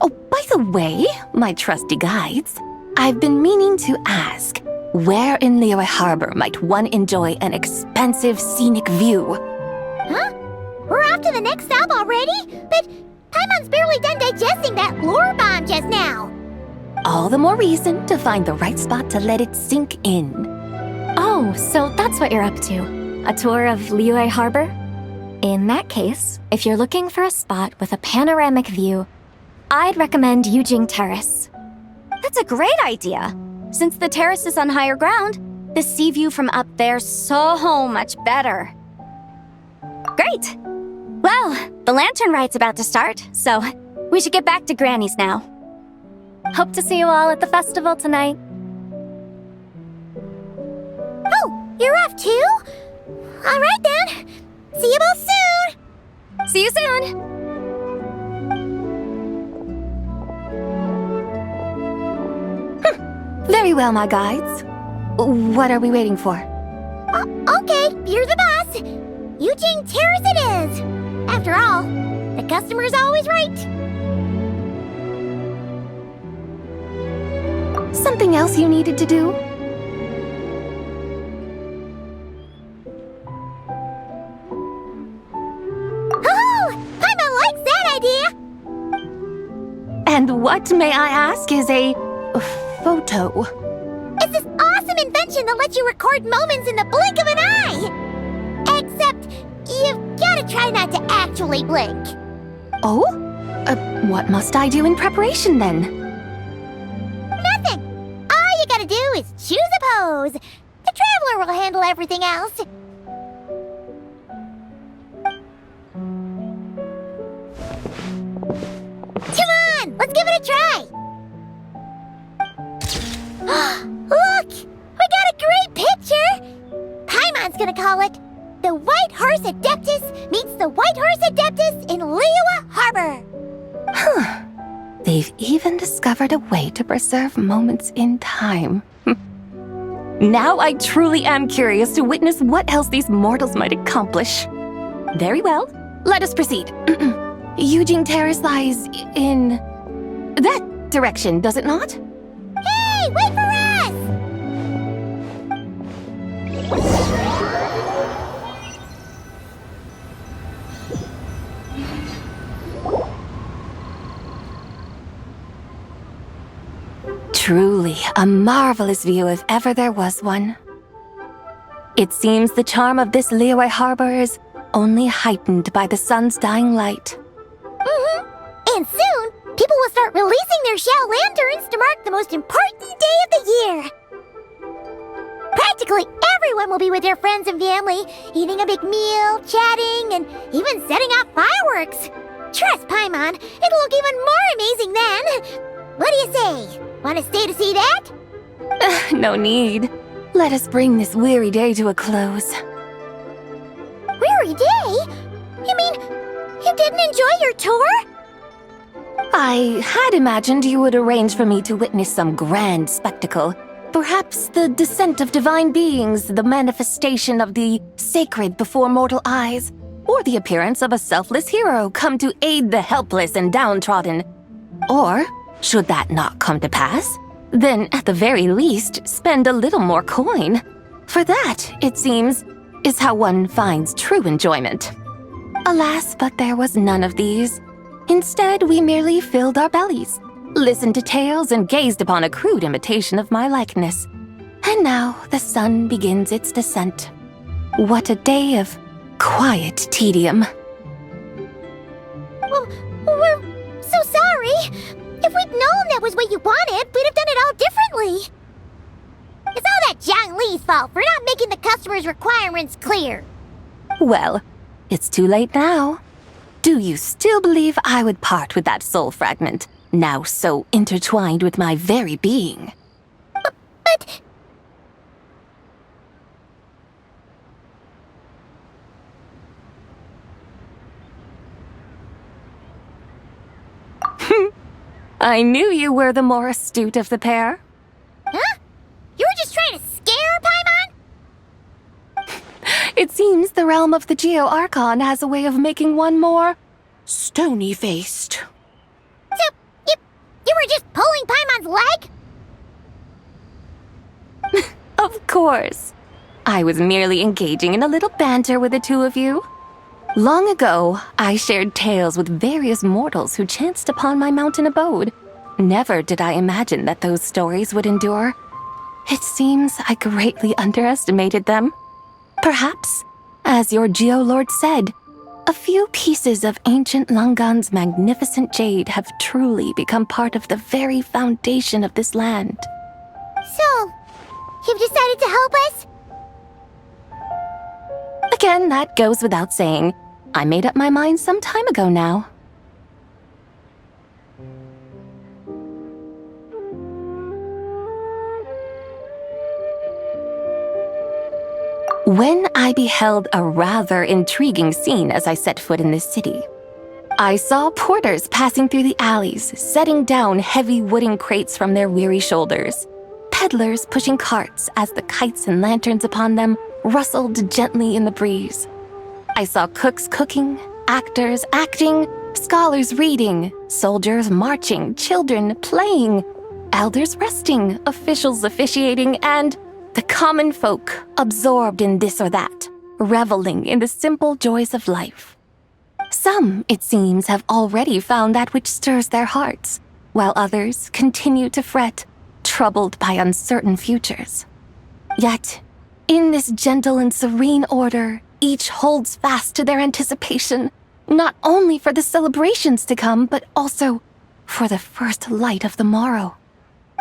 Oh, by the way, my trusty guides, I've been meaning to ask, where in Liyue Harbor might one enjoy an expansive scenic view? Huh? We're off to the next stop already? But Paimon's barely done digesting that lore bomb just now. All the more reason to find the right spot to let it sink in. Oh, so that's what you're up to. A tour of Liyue Harbor? In that case, if you're looking for a spot with a panoramic view, I'd recommend Yujing Terrace. That's a great idea! Since the terrace is on higher ground, the sea view from up there's so much better. Great! Well, the lantern rite's about to start, so we should get back to Granny's now. Hope to see you all at the festival tonight. Oh, you're off too? All right then. See you both soon. See you soon! Very well, my guides. What are we waiting for? Okay, you're the boss. Yujing Terrace it is. After all, the customer's always right. Something else you needed to do? And what, may I ask, is a photo? It's this awesome invention that lets you record moments in the blink of an eye! Except, you've gotta try not to actually blink. Oh? What must I do in preparation then? Nothing! All you gotta do is choose a pose. The Traveler will handle everything else. Come on, let's give it a try. Look, we got a great picture. Paimon's gonna call it The White Horse Adeptus Meets the White Horse Adeptus in Liyue Harbor. Huh. They've even discovered a way to preserve moments in time. Now I truly am curious to witness what else these mortals might accomplish. Very well, let us proceed. Yujing Terrace lies in that direction, does it not? Hey, wait for us! Truly a marvelous view if ever there was one. It seems the charm of this Liyue Harbor is only heightened by the sun's dying light. And soon, people will start releasing their Xiao lanterns to mark the most important day of the year. Practically everyone will be with their friends and family, eating a big meal, chatting, and even setting off fireworks. Trust Paimon, it'll look even more amazing then. What do you say? Want to stay to see that? No need. Let us bring this weary day to a close. Weary day? You mean you didn't enjoy your tour? I had imagined you would arrange for me to witness some grand spectacle. Perhaps the descent of divine beings, the manifestation of the sacred before mortal eyes, or the appearance of a selfless hero come to aid the helpless and downtrodden. Or, should that not come to pass, then at the very least spend a little more coin. For that, it seems, is how one finds true enjoyment. Alas, but there was none of these. Instead, we merely filled our bellies, listened to tales, and gazed upon a crude imitation of my likeness. And now the sun begins its descent. What a day of quiet tedium. Well, we're so sorry. If we'd known that was what you wanted, we'd have done it all differently. It's all that Jiang Li's fault for not making the customer's requirements clear. Well, it's too late now. Do you still believe I would part with that soul fragment, now so intertwined with my very being? But... I knew you were the more astute of the pair. Huh? You were just trying to scare Paimon? It seems the realm of the Geo-Archon has a way of making one more stony-faced. So, you were just pulling Paimon's leg? Of course. I was merely engaging in a little banter with the two of you. Long ago, I shared tales with various mortals who chanced upon my mountain abode. Never did I imagine that those stories would endure. It seems I greatly underestimated them. Perhaps, as your Geolord said, a few pieces of ancient Langan's magnificent jade have truly become part of the very foundation of this land. So, you've decided to help us? Again, that goes without saying. I made up my mind some time ago now. When I beheld a rather intriguing scene as I set foot in this city, I saw porters passing through the alleys, setting down heavy wooden crates from their weary shoulders, peddlers pushing carts as the kites and lanterns upon them rustled gently in the breeze. I saw cooks cooking, actors acting, scholars reading, soldiers marching, children playing, elders resting, officials officiating, and the common folk absorbed in this or that, reveling in the simple joys of life. Some, it seems, have already found that which stirs their hearts, while others continue to fret, troubled by uncertain futures. Yet, in this gentle and serene order, each holds fast to their anticipation, not only for the celebrations to come, but also for the first light of the morrow.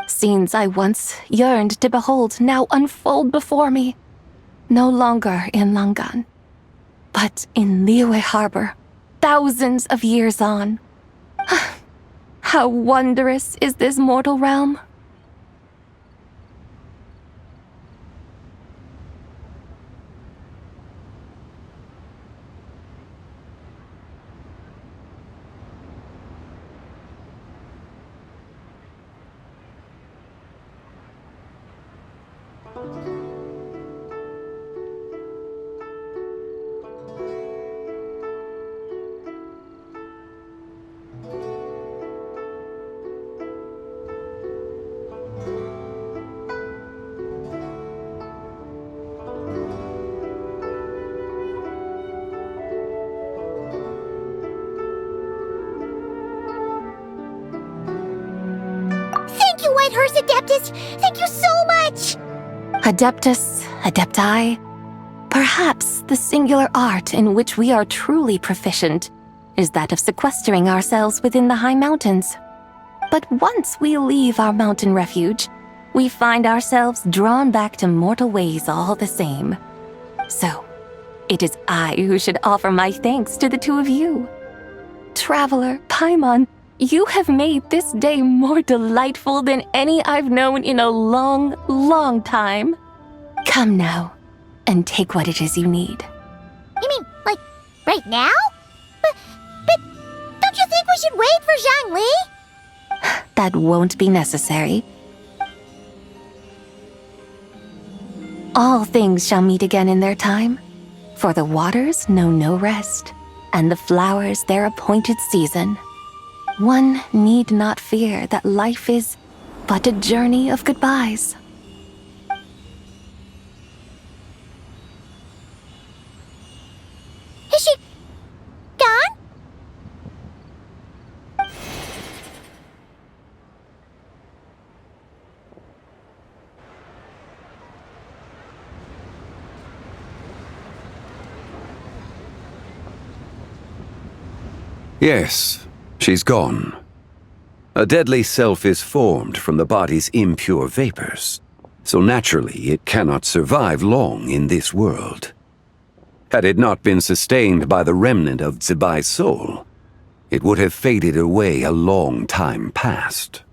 Scenes I once yearned to behold now unfold before me, no longer in Langan, but in Liyue Harbor, thousands of years on. How wondrous is this mortal realm! Thank you, Whitehurst Adeptus! Thank you so much! Adeptus, Adepti, perhaps the singular art in which we are truly proficient is that of sequestering ourselves within the high mountains. But once we leave our mountain refuge, we find ourselves drawn back to mortal ways all the same. So, it is I who should offer my thanks to the two of you. Traveler, Paimon, You have made this day more delightful than any I've known in a long, long time. Come now, and take what it is you need. You mean, like, right now? But don't you think we should wait for Zhangli? That won't be necessary. All things shall meet again in their time, for the waters know no rest, and the flowers their appointed season. One need not fear that life is but a journey of goodbyes. Is she gone? Yes, she's gone. A deadly self is formed from the body's impure vapors, so naturally it cannot survive long in this world. Had it not been sustained by the remnant of Zibai's soul, it would have faded away a long time past.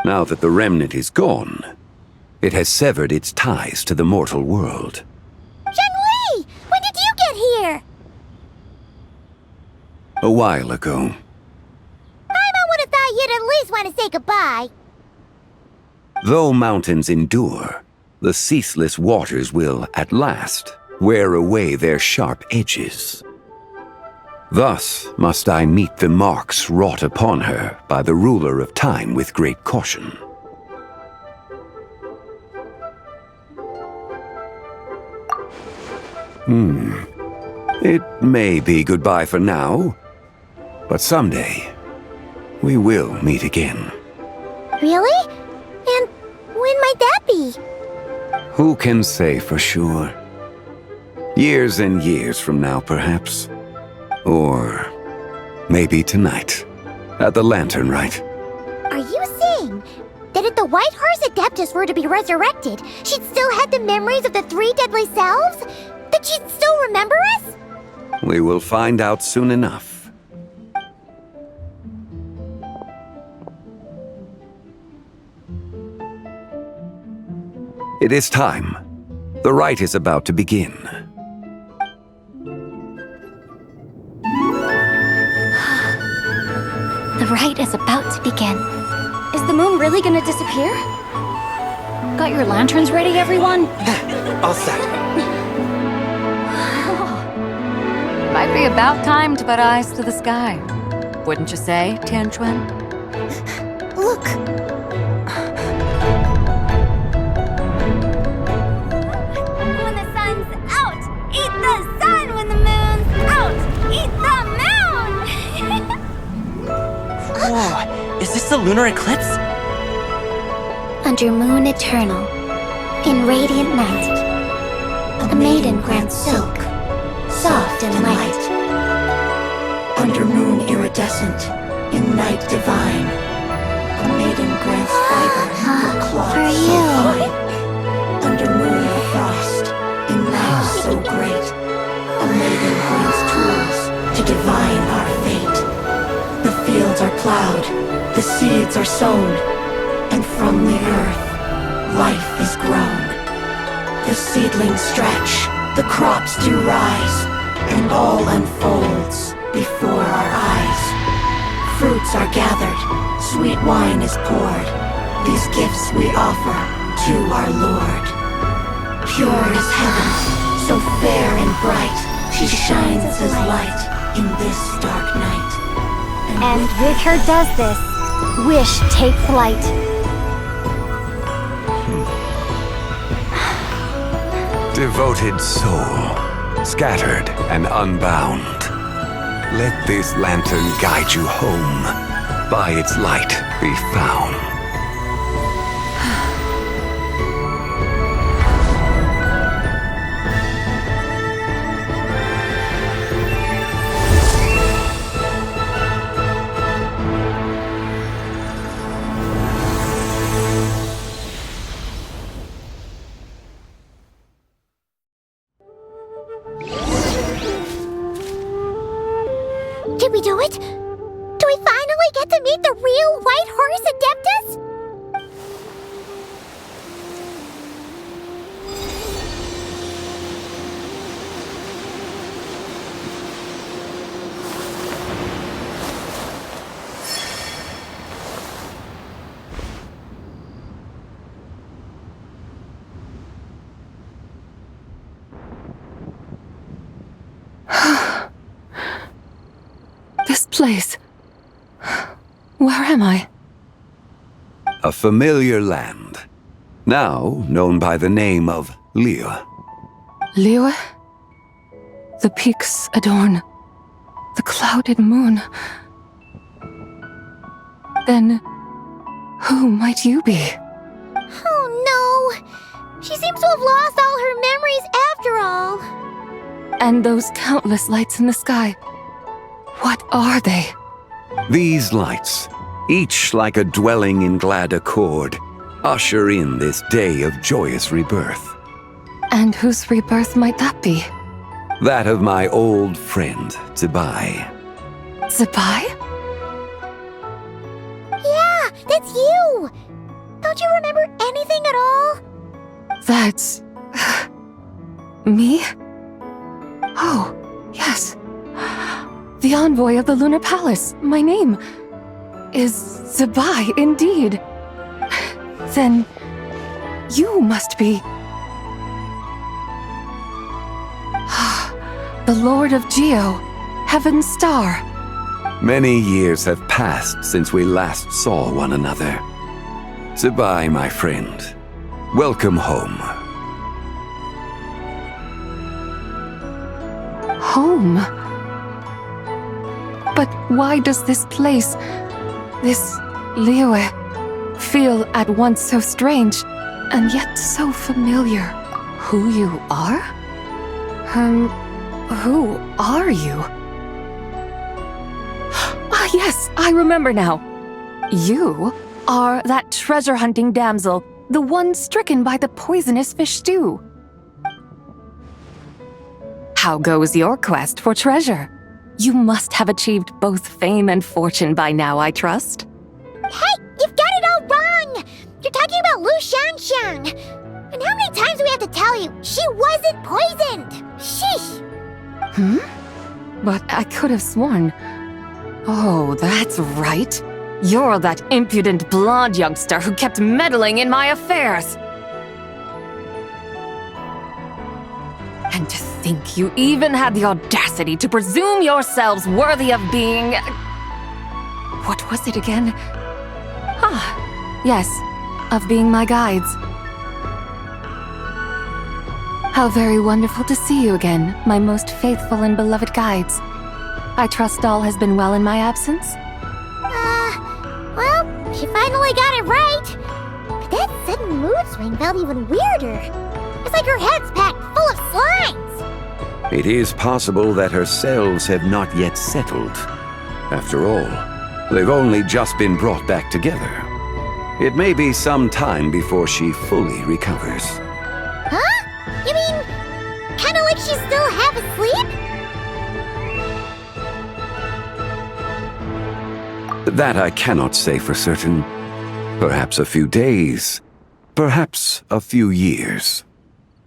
Now that the remnant is gone, it has severed its ties to the mortal world. Zhangli! When did you get here? A while ago. I would have thought you'd at least want to say goodbye. Though mountains endure, the ceaseless waters will, at last, wear away their sharp edges. Thus must I meet the marks wrought upon her by the ruler of time with great caution. It may be goodbye for now, but someday we will meet again. Really? And when might that be? Who can say for sure? Years and years from now, perhaps. Or maybe tonight, at the Lantern Rite. Are you saying that if the White Horse Adeptus were to be resurrected, she'd still have the memories of the three deadly selves? That she'd still remember us? We will find out soon enough. It is time. The rite is about to begin. The rite is about to begin. Is the moon really gonna disappear? Got your lanterns ready, everyone? All set. Might be about time to put eyes to the sky. Wouldn't you say, Tianchuan? Look! When the sun's out, eat the sun. When the moon's out, eat the moon. Whoa, is this the lunar eclipse? Under moon eternal, in radiant night, a maiden grants silk, soft and light. Under moon iridescent, in night divine, a maiden grants fiber for cloth For so you. fine. Under moon of frost, in night so great, a maiden grants tools to divine our fate. The fields are plowed, the seeds are sown, and from the earth, life is grown. The seedlings stretch, the crops do rise, and all unfolds before our eyes. Fruits are gathered, sweet wine is poured. These gifts we offer to our Lord. Pure as heaven, so fair and bright, she shines as light in this dark night. And with her does this, wish take flight. Devoted soul, scattered and unbound. Let this lantern guide you home. By its light be found. Did we do it? Do we finally? we get to meet the real White Horse Adeptus? This place. Where am I? A familiar land, now known by the name of Liyue. Liyue? The peaks adorn the clouded moon. Then, who might you be? Oh no! She seems to have lost all her memories after all. And those countless lights in the sky. What are they? These lights, each like a dwelling in glad accord, usher in this day of joyous rebirth. And whose rebirth might that be? That of my old friend, Zibai. Zibai? Yeah, that's you! Don't you remember anything at all? That's... me? Oh, yes. The envoy of the Lunar Palace. My name is Zibai, indeed. Then you must be... the Lord of Geo, Heaven's Star. Many years have passed since we last saw one another. Zibai, my friend. Welcome home. Home? But why does this place, this Liyue, feel at once so strange and yet so familiar? Who you are? Who are you? Ah, yes, I remember now. You are that treasure-hunting damsel, the one stricken by the poisonous fish stew. How goes your quest for treasure? You must have achieved both fame and fortune by now, I trust. Hey, you've got it all wrong! You're talking about Lu Xiangxiang. And how many times do we have to tell you? She wasn't poisoned! Sheesh! But I could have sworn... Oh, that's right. You're that impudent blonde youngster who kept meddling in my affairs. And to think you even had the audacity to presume yourselves worthy of being... What was it again? Ah, yes, of being my guides. How very wonderful to see you again, my most faithful and beloved guides. I trust all has been well in my absence? Well, she finally got it right. But that sudden mood swing felt even weirder. It's like her head's packed full of slimes. It is possible that her cells have not yet settled. After all, they've only just been brought back together. It may be some time before she fully recovers. Huh? You mean, kinda like she's still half asleep? That I cannot say for certain. Perhaps a few days. Perhaps a few years.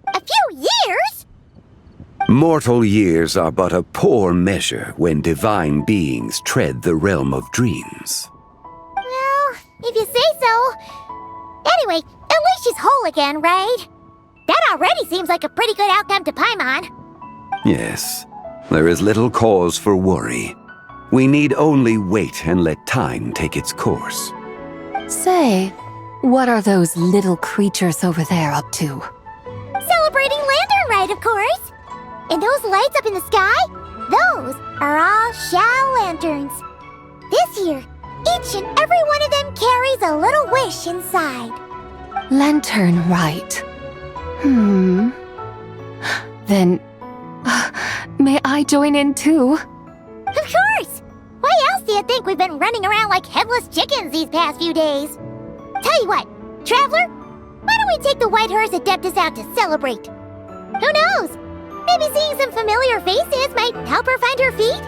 A few years? Mortal years are but a poor measure when divine beings tread the realm of dreams. Well, if you say so. Anyway, at least she's whole again, right? That already seems like a pretty good outcome to Paimon. Yes, there is little cause for worry. We need only wait and let time take its course. Say, what are those little creatures over there up to? Celebrating Lantern Rite, of course. And those lights up in the sky? Those are all Shao lanterns. This year, each and every one of them carries a little wish inside. Lantern Rite. Then, may I join in too? Of course! Why else do you think we've been running around like headless chickens these past few days? Tell you what, Traveler, why don't we take the White Horse Adeptus out to celebrate? Who knows? Maybe seeing some familiar faces might help her find her feet?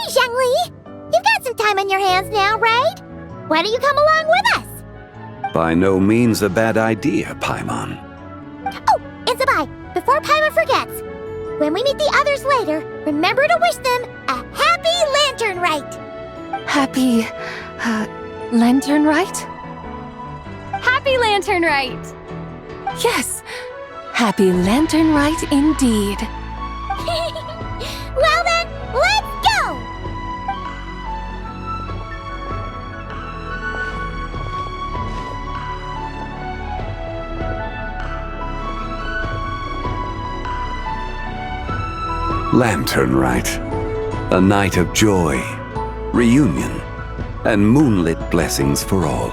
Hey, Xiangli! You've got some time on your hands now, right? Why don't you come along with us? By no means a bad idea, Paimon. Oh, and Sabai, before Paimon forgets, when we meet the others later, remember to wish them a happy lantern rite. Happy, lantern rite? Happy Lantern Rite! Yes, happy lantern rite indeed. Well then, let's go! Lantern Rite. A night of joy, reunion, and moonlit blessings for all.